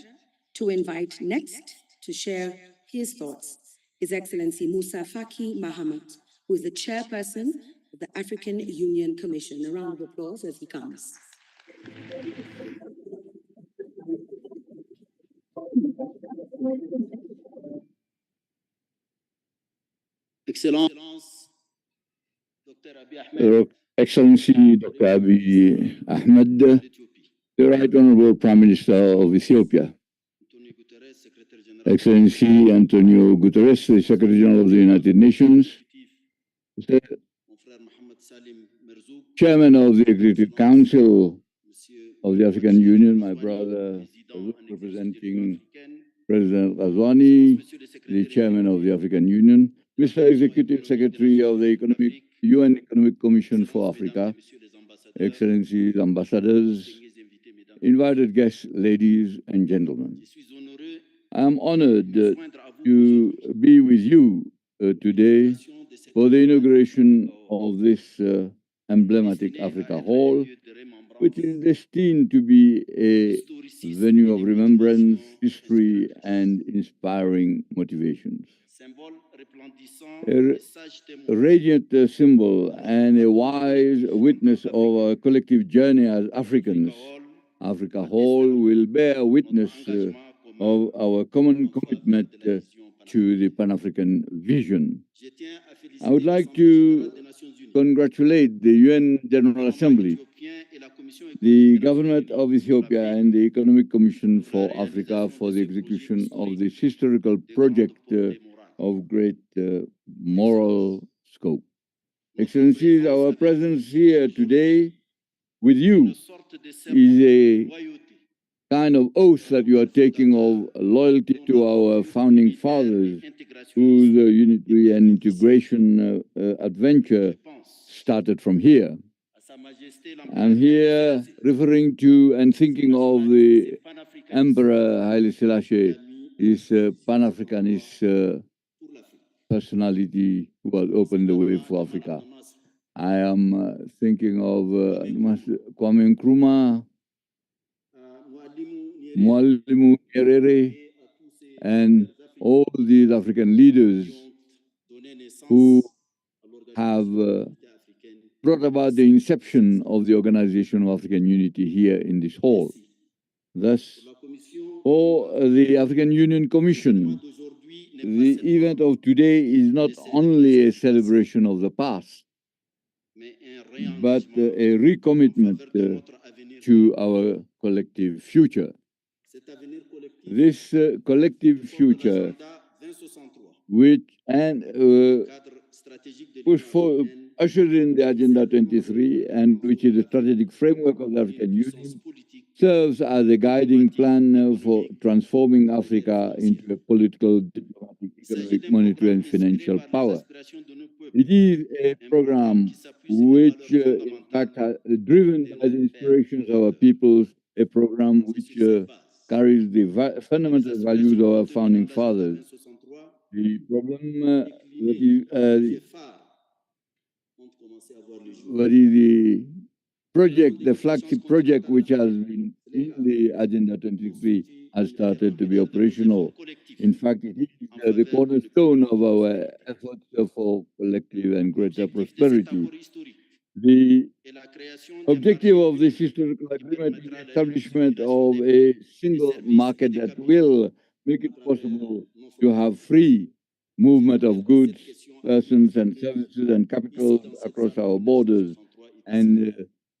to invite next to share his thoughts, His Excellency Musa Faki Mahamat, who is the chairperson of the African Union Commission. A round of applause as he comes. Excellence, Excellency Dr. Abiy Ahmed, the Right Honorable Prime Minister of Ethiopia, Excellency Antonio Guterres, the Secretary General of the United Nations, Chairman of the Executive Council of the African Union, my brother representing President Ghazouani, the Chairman of the African Union, Mr. Executive Secretary of the UN Economic Commission for Africa, Excellencies, Ambassadors, invited guests, ladies and gentlemen. I am honored to be with you today for the inauguration of this emblematic Africa Hall, which is destined to be a venue of remembrance, history, and inspiring motivations. A radiant symbol and a wise witness of our collective journey as Africans, Africa Hall will bear witness of our common commitment to the Pan-African vision. I would like to congratulate the UN General Assembly, the government of Ethiopia, and the Economic Commission for Africa for the execution of this historical project of great moral scope. Excellencies, our presence here today with you is a kind of oath that you are taking of loyalty to our founding fathers, whose unity and integration adventure started from here. I'm here referring to and thinking of the Emperor Haile Selassie, his Pan-Africanist personality who has opened the way for Africa. I am thinking of Kwame Nkrumah, Mwalimu Nyerere, and all these African leaders who have brought about the inception of the Organization of African Unity here in this hall. Thus, for the African Union Commission, the event of today is not only a celebration of the past, but a recommitment to our collective future. This collective future, which ushered in the Agenda 23, and which is the strategic framework of the African Union, serves as a guiding plan for transforming Africa into a political, diplomatic, economic, monetary, and financial power. It is a program which, in fact, driven by the inspirations of our peoples, a program which carries the fundamental values of our founding fathers. The problem what is the project, the flagship project which has been in the Agenda 23 has started to be operational. In fact, it is the cornerstone of our efforts for collective and greater prosperity. The objective of this historical agreement is the establishment of a single market that will make it possible to have free movement of goods, persons and services and capital across our borders. And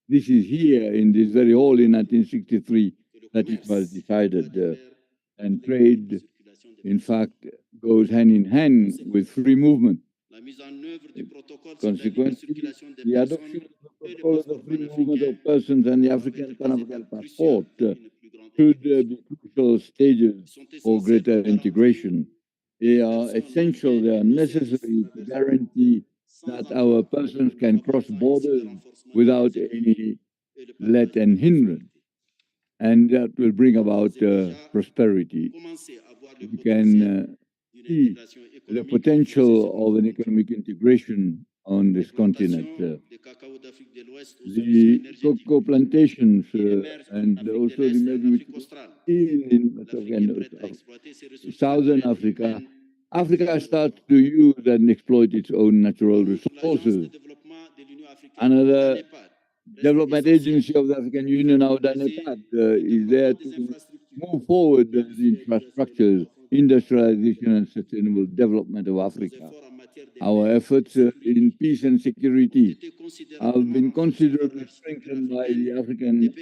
this is here in this very hall in 1963 that it was decided. And trade, in fact, goes hand in hand with free movement. Consequently, the adoption of the protocol of the free movement of persons and the African Pan-African passport should be crucial stages for greater integration. They are essential, they are necessary to guarantee that our persons can cross borders without any let and hindrance. And that will bring about prosperity. We can see the potential of an economic integration on this continent. The cocoa plantations and also the maybe in Southern Africa, Africa starts to use and exploit its own natural resources. Another development agency of the African Union, now DANEPAD, is there to move forward the infrastructures, industrialization and sustainable development of Africa. Our efforts in peace and security have been considerably strengthened by the African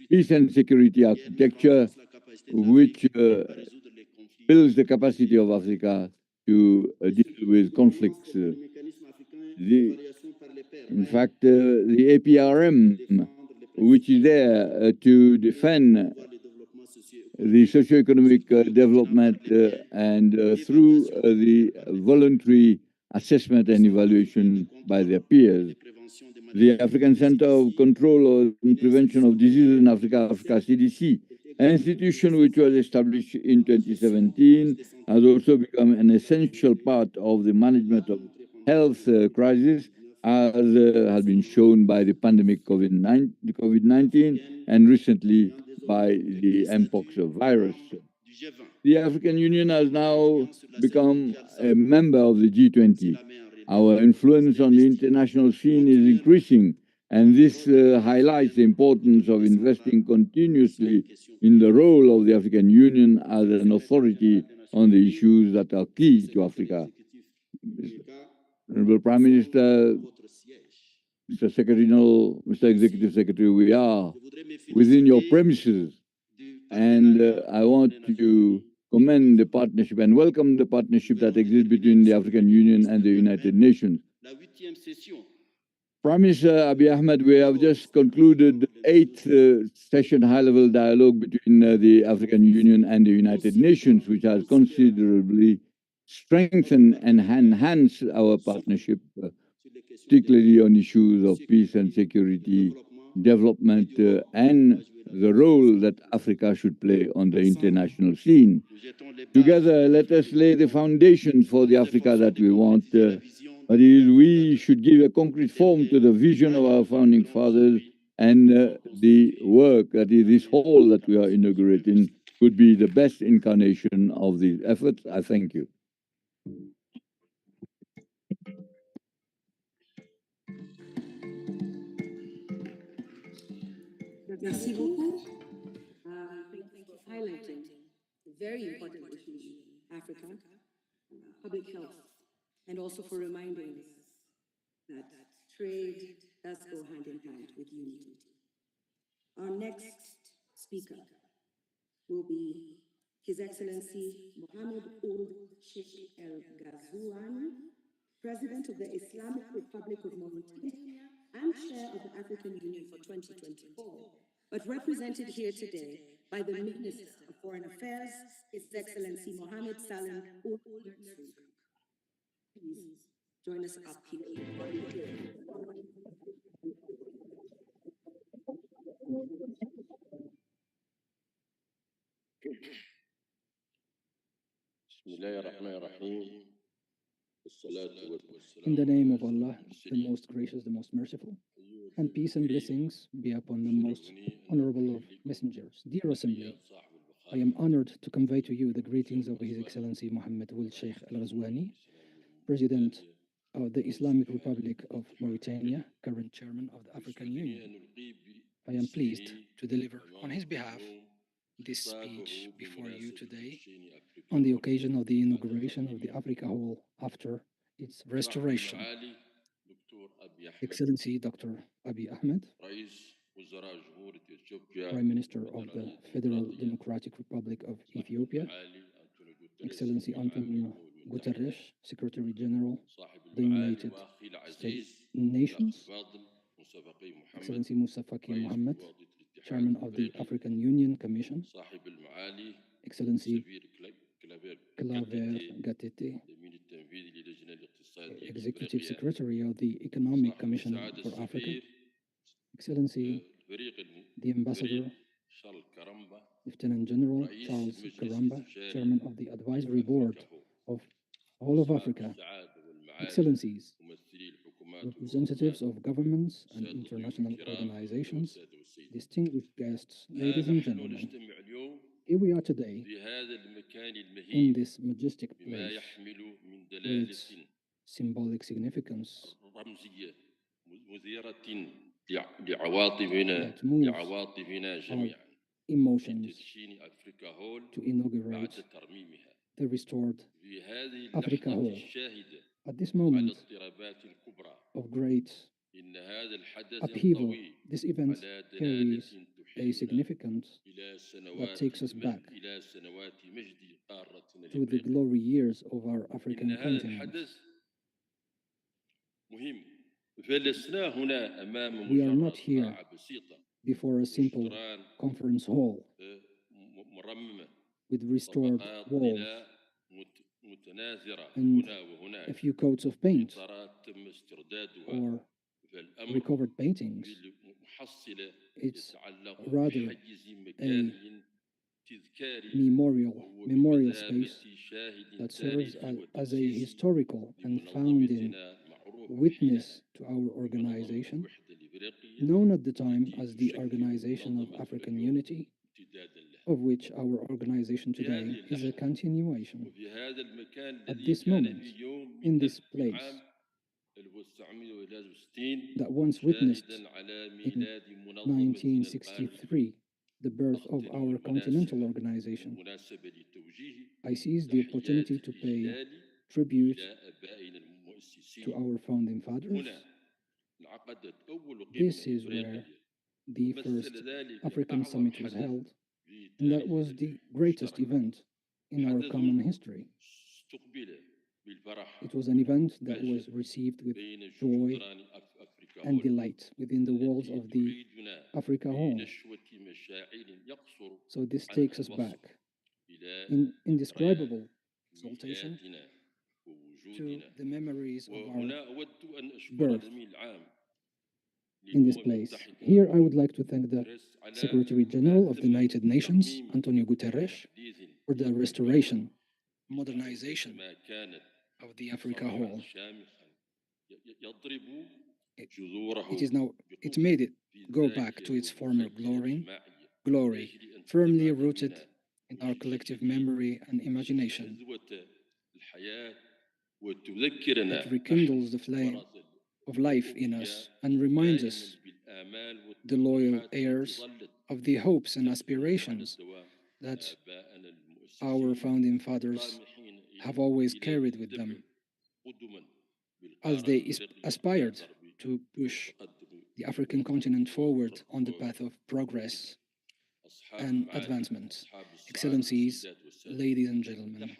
peace and security architecture, which builds the capacity of Africa to deal with conflicts. In fact, the APRM, which is there to defend the socio-economic development and through the voluntary assessment and evaluation by their peers. The African Center of Control and Prevention of Diseases in Africa, Africa CDC, an institution which was established in 2017, has also become an essential part of the management of health crisis, as has been shown by the pandemic COVID-19 and recently by the Mpox virus. The African Union has now become a member of the G20. Our influence on the international scene is increasing, and this highlights the importance of investing continuously in the role of the African Union as an authority on the issues that are key to Africa. Honorable Prime Minister, Mr. Secretary General, Mr. Executive Secretary, we are within your premises, and I want to commend the partnership and welcome the partnership that exists between the African Union and the United Nations. promise, Abiy Ahmed, we have just concluded the eighth session high-level dialogue between the African Union and the United Nations, which has considerably strengthened and enhanced our partnership, particularly on issues of peace and security, development, and the role that Africa should play on the international scene. Together, let us lay the foundation for the Africa that we want. That is, we should give a concrete form to the vision of our founding fathers, and the work, that is, this hall that we are inaugurating, could be the best incarnation of these efforts. I thank you. Merci beaucoup. Thank you for highlighting the very important issues in Africa, public health, and also for reminding us that trade does go hand in hand with unity. Our next speaker will be His Excellency Mohammed Ould Sheikh El Ghazouani, President of the Islamic Republic of Mauritania and Chair of the African Union for 2024, but represented here today by the Minister of Foreign Affairs, His Excellency Mohammed Salim Ould Sheikh. Please join us up here. In the name of Allah, the most gracious, the most merciful, and peace and blessings be upon the most honorable of messengers. Dear Assembly, I am honored to convey to you the greetings of His Excellency Mohammed Ould Sheikh El Ghazouani, President of the Islamic Republic of Mauritania, current Chairman of the African Union. I am pleased to deliver on his behalf this speech before you today on the occasion of the inauguration of the Africa Hall after its restoration. Excellency Dr. Abiy Ahmed, Prime Minister of the Federal Democratic Republic of Ethiopia, Excellency Antonio Guterres, Secretary General, the United Nations, Excellency Moussa Faki Mohammed, Chairman of the African Union Commission, Excellency Claver Gatete, Executive Secretary of the Economic Commission for Africa, Excellency the Ambassador, Lieutenant General Charles Karamba, Chairman of the Advisory Board of All of Africa, Excellencies, representatives of governments and international organizations, distinguished guests, ladies and gentlemen, here we are today in this majestic place with its symbolic significance that moves our emotions to inaugurate the restored Africa Hall. At this moment of great upheaval, this event carries a significance that takes us back to the glory years of our African continent. We are not here before a simple conference hall with restored walls and a few coats of paint or recovered paintings. It's rather a memorial space that serves as a historical and founding witness to our organization, known at the time as the Organization of African Unity, of which our organization today is a continuation. At this moment, in this place, that once witnessed in 1963 the birth of our continental organization, I seize the opportunity to pay tribute to our founding fathers. This is where the first African summit was held, and that was the greatest event in our common history. It was an event that was received with joy and delight within the walls of the Africa Hall. So this takes us back in indescribable exaltation to the memories of our birth in this place. Here, I would like to thank the Secretary General of the United Nations, Antonio Guterres, for the restoration, modernization of the Africa Hall. It is now, it made it go back to its former glory, firmly rooted in our collective memory and imagination. It rekindles the flame of life in us and reminds us, the loyal heirs, of the hopes and aspirations that our founding fathers have always carried with them as they aspired to push the African continent forward on the path of progress and advancement. Excellencies, ladies and gentlemen,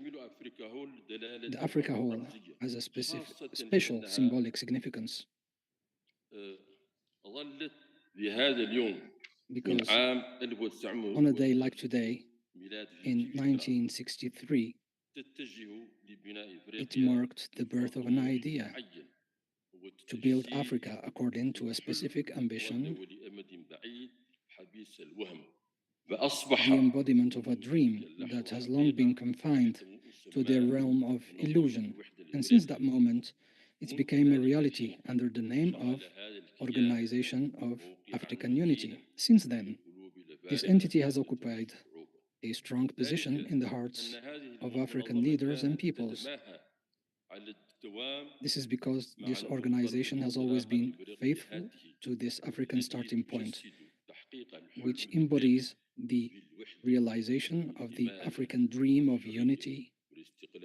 the Africa Hall has a special symbolic significance because on a day like today, in 1963, it marked the birth of an idea to build Africa according to a specific ambition, the embodiment of a dream that has long been confined to the realm of illusion. And since that moment, it became a reality under the name of Organization of African Unity. Since then, this entity has occupied a strong position in the hearts of African leaders and peoples. This is because this organization has always been faithful to this African starting point, which embodies the realization of the African dream of unity,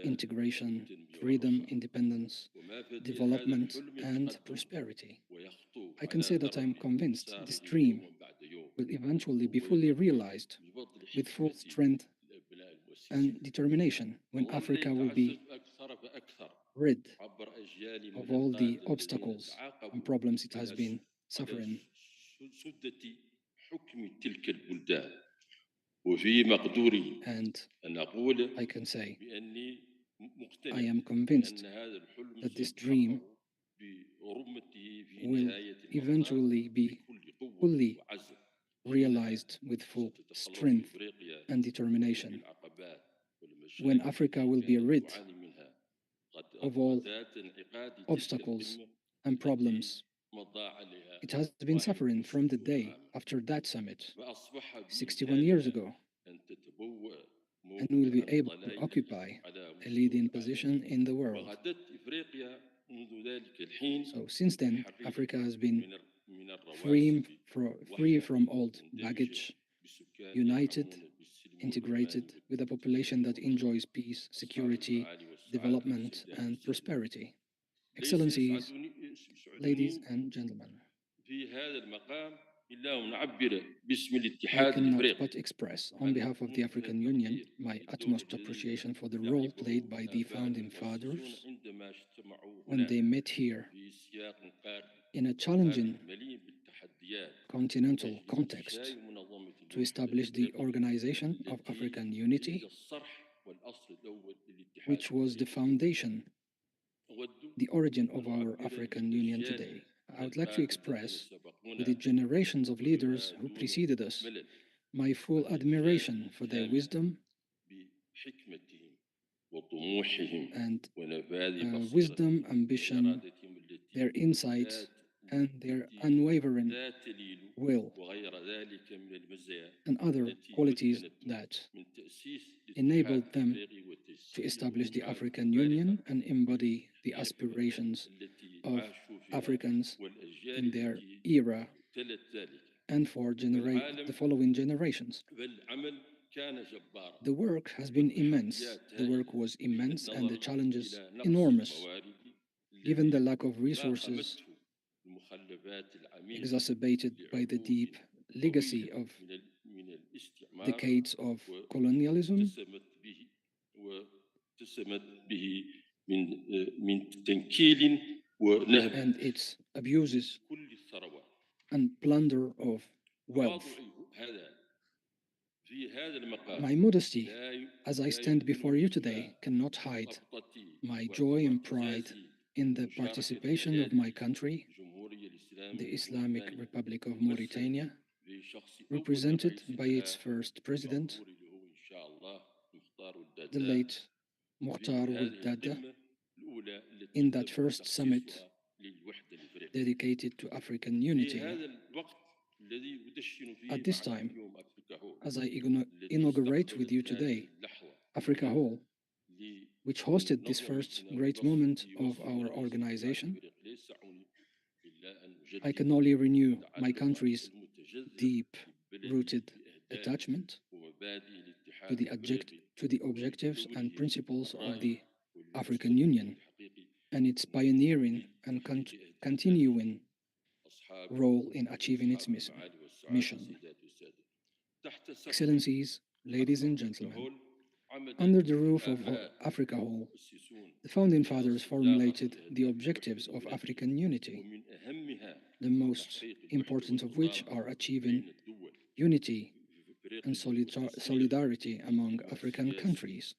integration, freedom, independence, development, and prosperity. I can say that I'm convinced this dream will eventually be fully realized with full strength and determination when Africa will be rid of all the obstacles and problems it has been suffering. And I can say, I am convinced that this dream will eventually be fully realized with full strength and determination when Africa will be rid of all obstacles and problems it has been suffering from the day after that summit 61 years ago, and will be able to occupy a leading position in the world. So since then, Africa has been free from old baggage, united, integrated, with a population that enjoys peace, security, development, and prosperity. Excellencies, ladies and gentlemen, I cannot but express, on behalf of the African Union, my utmost appreciation for the role played by the founding fathers when they met here in a challenging continental context to establish the Organization of African Unity, which was the foundation, the origin of our African Union today. I would like to express, with the generations of leaders who preceded us, my full admiration for their wisdom and wisdom, ambition, their insight, and their unwavering will, and other qualities that enabled them to establish the African Union and embody the aspirations of Africans in their era and for the following generations. The work has been immense. The work was immense and the challenges enormous, given the lack of resources exacerbated by the deep legacy of decades of colonialism and its abuses and plunder of wealth. My modesty, as I stand before you today, cannot hide my joy and pride in the participation of my country, the Islamic Republic of Mauritania, represented by its first president, the late Mukhtar Dada, in that first summit dedicated to African unity. At this time, as I inaugurate with you today Africa Hall, which hosted this first great moment of our organization, I can only renew my country's deep-rooted attachment to the objectives and principles of the African Union and its pioneering and continuing role in achieving its mission. Excellencies, ladies and gentlemen, under the roof of Africa Hall, the Founding Fathers formulated the objectives of African unity, the most important of which are achieving unity and solidarity among African countries,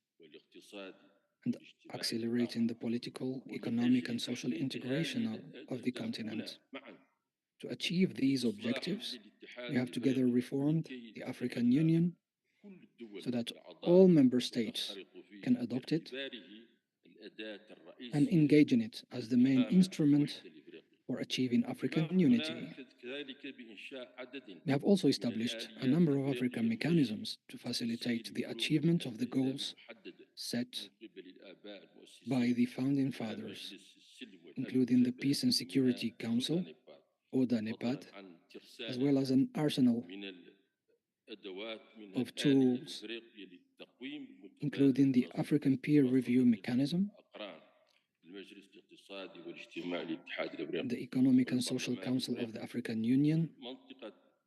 and accelerating the political, economic, and social integration of the continent. To achieve these objectives, we have together reformed the African Union so that all member states can adopt it and engage in it as the main instrument for achieving African unity. We have also established a number of African mechanisms to facilitate the achievement of the goals set by the Founding Fathers, including the Peace and Security Council, ODA NEPAD, as well as an arsenal of tools, including the African Peer Review Mechanism, the Economic and Social Council of the African Union,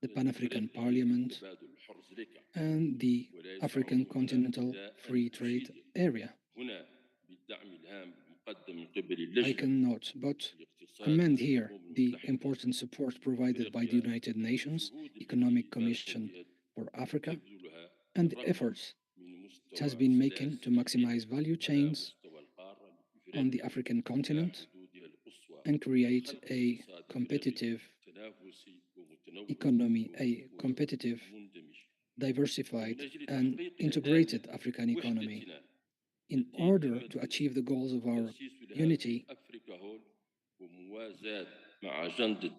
the Pan-African Parliament, and the African Continental Free Trade Area. I cannot but commend here the important support provided by the United Nations Economic Commission for Africa and the efforts it has been making to maximize value chains on the African continent and create a competitive economy, a competitive, diversified, and integrated African economy. In order to achieve the goals of our unity,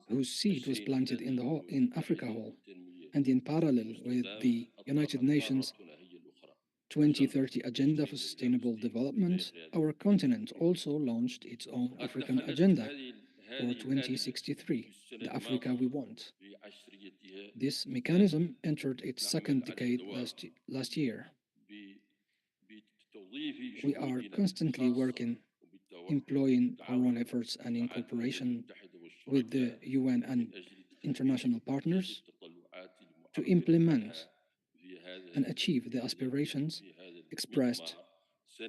whose seed was planted in Africa Hall, and in parallel with the United Nations 2030 Agenda for Sustainable Development, our continent also launched its own African Agenda for 2063, the Africa we want. This mechanism entered its second decade last year. We are constantly working, employing our own efforts and in cooperation with the UN and international partners to implement and achieve the aspirations expressed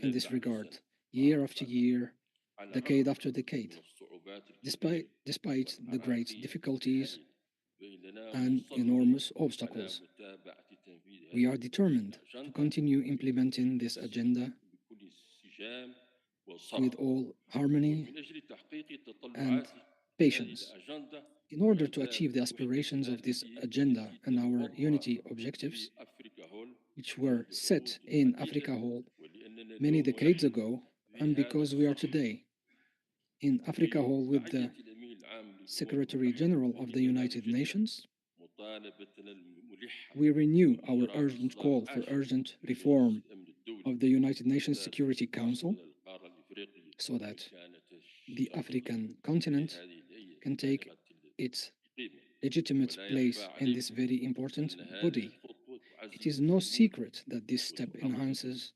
in this regard year after year, decade after decade, despite the great difficulties and enormous obstacles. We are determined to continue implementing this agenda with all harmony and patience. In order to achieve the aspirations of this agenda and our unity objectives, which were set in Africa Hall many decades ago, and because we are today in Africa Hall with the Secretary General of the United Nations, we renew our urgent call for urgent reform of the United Nations Security Council so that the African continent can take its legitimate place in this very important body. It is no secret that this step enhances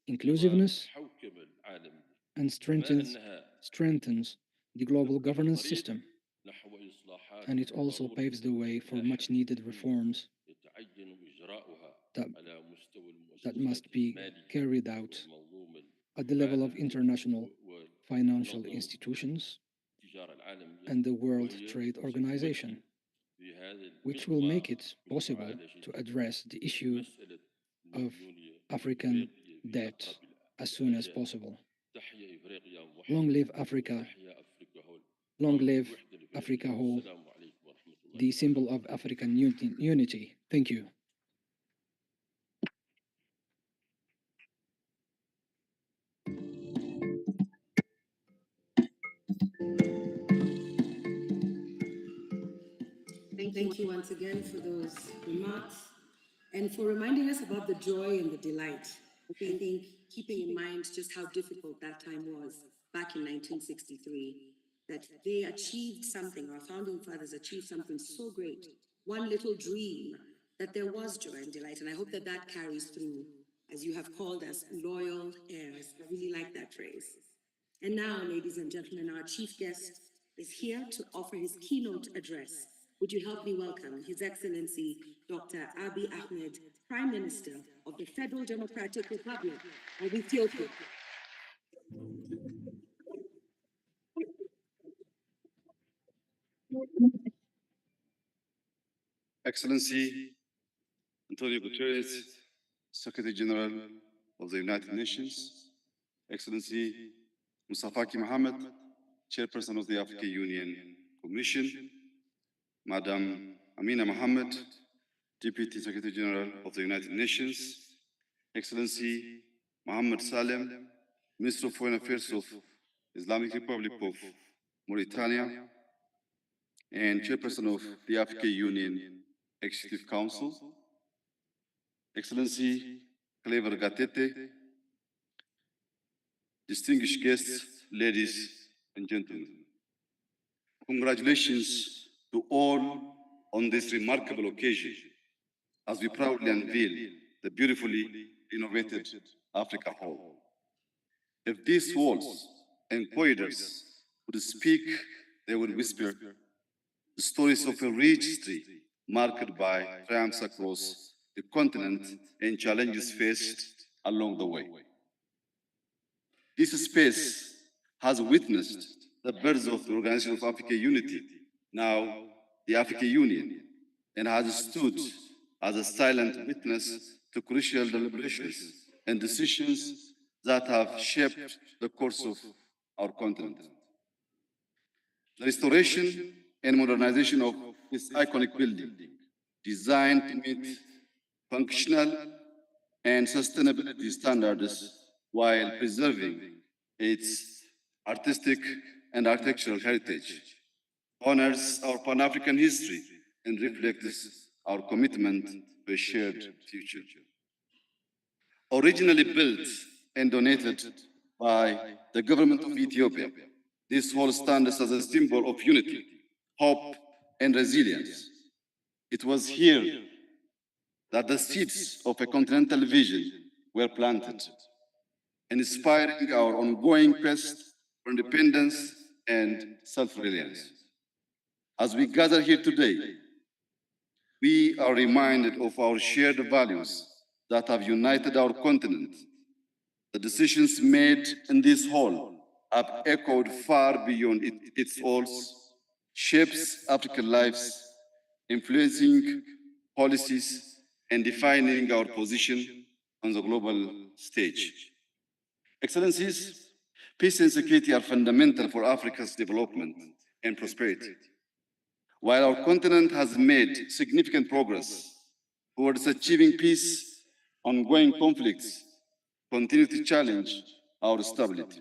inclusiveness and strengthens the global governance system, and it also paves the way for much needed reforms that must be carried out at the level of international financial institutions and the World Trade Organization. which will make it possible to address the issue of African debt as soon as possible. Long live Africa. Long live Africa Hall, the symbol of African unity. Thank you. Thank you once again for those remarks and for reminding us about the joy and the delight. I think keeping in mind just how difficult that time was back in 1963, that they achieved something, our founding fathers achieved something so great, one little dream, that there was joy and delight. And I hope that that carries through, as you have called us loyal heirs. I really like that phrase. And now, ladies and gentlemen, our chief guest is here to offer his keynote address. Would you help me welcome His Excellency Dr. Abiy Ahmed, Prime Minister of the Federal Democratic Republic of Ethiopia. Excellency Antonio Guterres, Secretary General of the United Nations, Excellency Mustafa Mohammed, Chairperson of the African Union Commission, Madam Amina Mohammed, Deputy Secretary General of the United Nations, Excellency Mohammed Salem, Minister of Foreign Affairs of Islamic Republic of Mauritania, and Chairperson of the African Union Executive Council, Excellency Clever Gatete, distinguished guests, ladies and gentlemen. Congratulations to all on this remarkable occasion as we proudly unveil the beautifully renovated Africa Hall. If these walls and corridors would speak, they would whisper the stories of a rich history marked by triumphs across the continent and challenges faced along the way. This space has witnessed the birth of the Organization of African Unity, now the African Union, and has stood as a silent witness to crucial deliberations and decisions that have shaped the course of our continent. The restoration and modernization of this iconic building, designed to meet functional and sustainability standards while preserving its artistic and architectural heritage, honors our Pan-African history and reflects our commitment to a shared future. Originally built and donated by the government of Ethiopia, this hall stands as a symbol of unity, hope, and resilience. It was here that the seeds of a continental vision were planted, inspiring our ongoing quest for independence and self-reliance. As we gather here today, we are reminded of our shared values that have united our continent. The decisions made in this hall have echoed far beyond its walls, shapes African lives, influencing policies, and defining our position on the global stage. Excellencies, peace and security are fundamental for Africa's development and prosperity. While our continent has made significant progress towards achieving peace, ongoing conflicts continue to challenge our stability.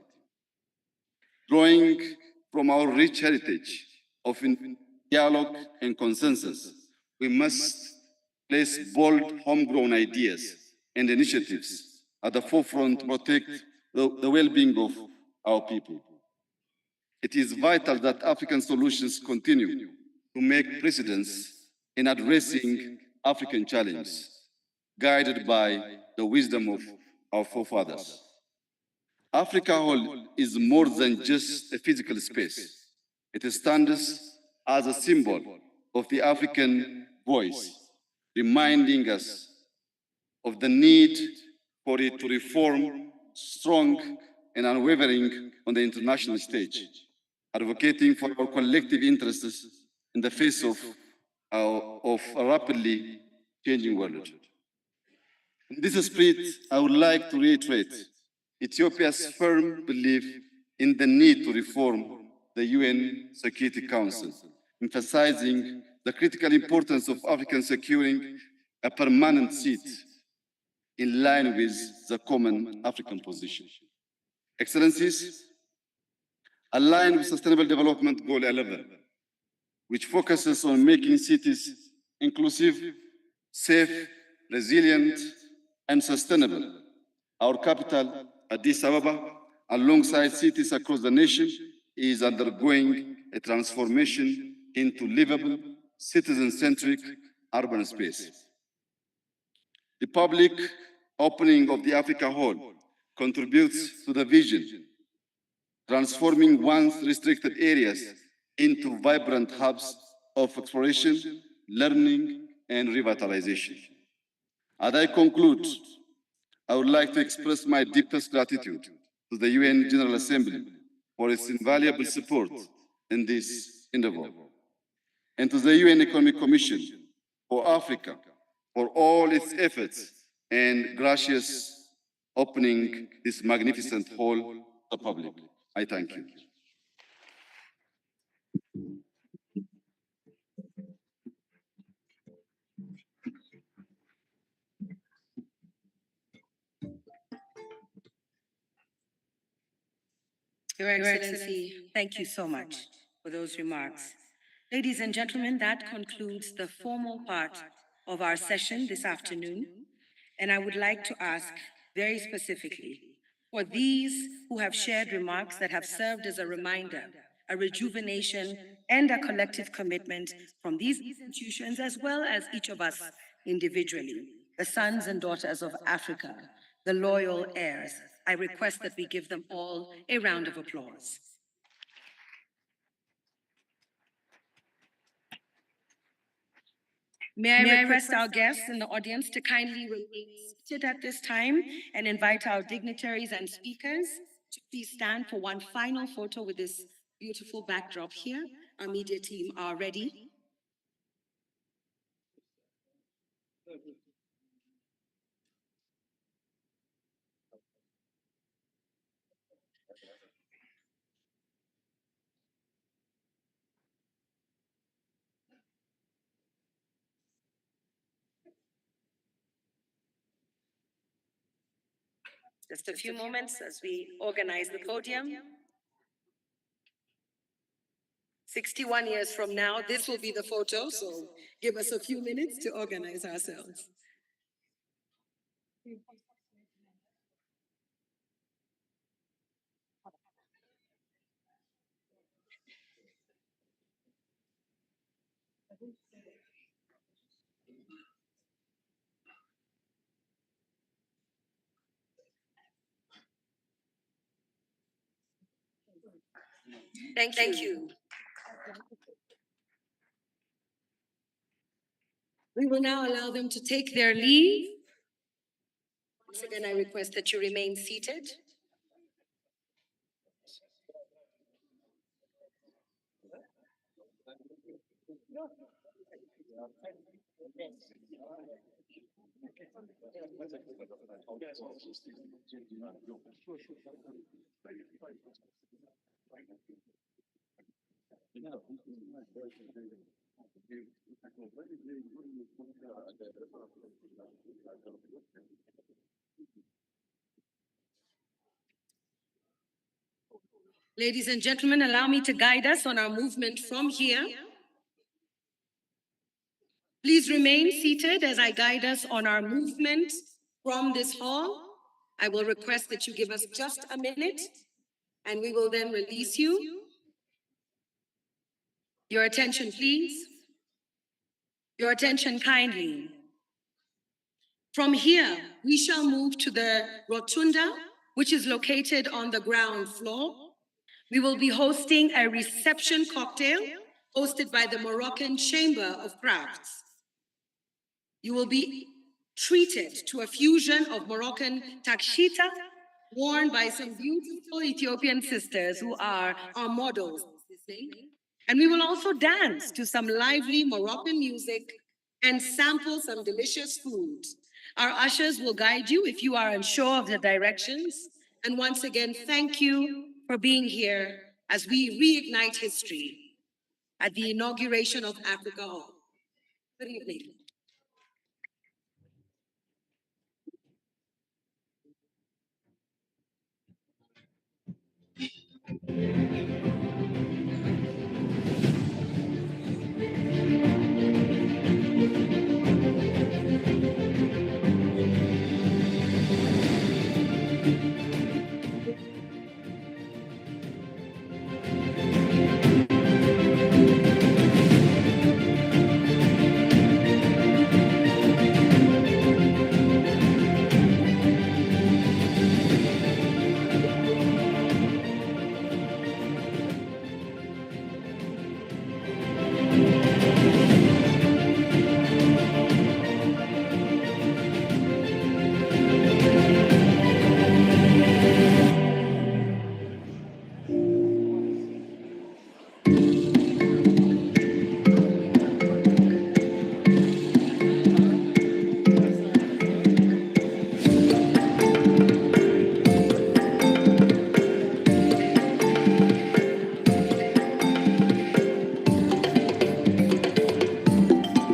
Drawing from our rich heritage of dialogue and consensus, we must place bold homegrown ideas and initiatives at the forefront to protect the well-being of our people. It is vital that African solutions continue to make precedence in addressing African challenges, guided by the wisdom of our forefathers. Africa Hall is more than just a physical space. It stands as a symbol of the African voice, reminding us of the need for it to reform strong and unwavering on the international stage, advocating for our collective interests in the face of of a rapidly changing world. In this spirit, I would like to reiterate Ethiopia's firm belief in the need to reform the UN Security Council, emphasizing the critical importance of Africa securing a permanent seat in line with the common African position. Excellencies, aligned with Sustainable Development Goal 11, which focuses on making cities inclusive, safe, resilient, and sustainable. Our capital, Addis Ababa, alongside cities across the nation, is undergoing a transformation into livable, citizen-centric urban space. The public opening of the Africa Hall contributes to the vision, transforming once restricted areas into vibrant hubs of exploration, learning, and revitalization. As I conclude, I would like to express my deepest gratitude to the UN General Assembly for its invaluable support in this endeavor, and to the UN Economic Commission for Africa for all its efforts and gracious opening this magnificent hall to the public. I thank you. Your Excellency, thank you so much for those remarks. Ladies and gentlemen, that concludes the formal part of our session this afternoon. And I would like to ask very specifically for these who have shared remarks that have served as a reminder, a rejuvenation, and a collective commitment from these institutions as well as each of us individually, the sons and daughters of Africa, the loyal heirs. I request that we give them all a round of applause. May I request our guests in the audience to kindly remain seated at this time and invite our dignitaries and speakers to please stand for one final photo with this beautiful backdrop here. Our media team are ready. Just a few moments as we organize the podium. 61 years from now, this will be the photo, so give us a few minutes to organize ourselves. Thank you. We will now allow them to take their leave. Once again, I request that you remain seated. Ladies and gentlemen, allow me to guide us on our movement from here. Please remain seated as I guide us on our movement from this hall. I will request that you give us just a minute, and we will then release you. Your attention, please. Your attention kindly. From here, we shall move to the rotunda, which is located on the ground floor. We will be hosting a reception cocktail hosted by the Moroccan Chamber of Crafts. You will be treated to a fusion of Moroccan takshita worn by some beautiful Ethiopian sisters who are our models. And we will also dance to some lively Moroccan music and sample some delicious food. Our ushers will guide you if you are unsure of the directions. And once again, thank you for being here as we reignite history at the Inauguration of Africa Hall. Good evening.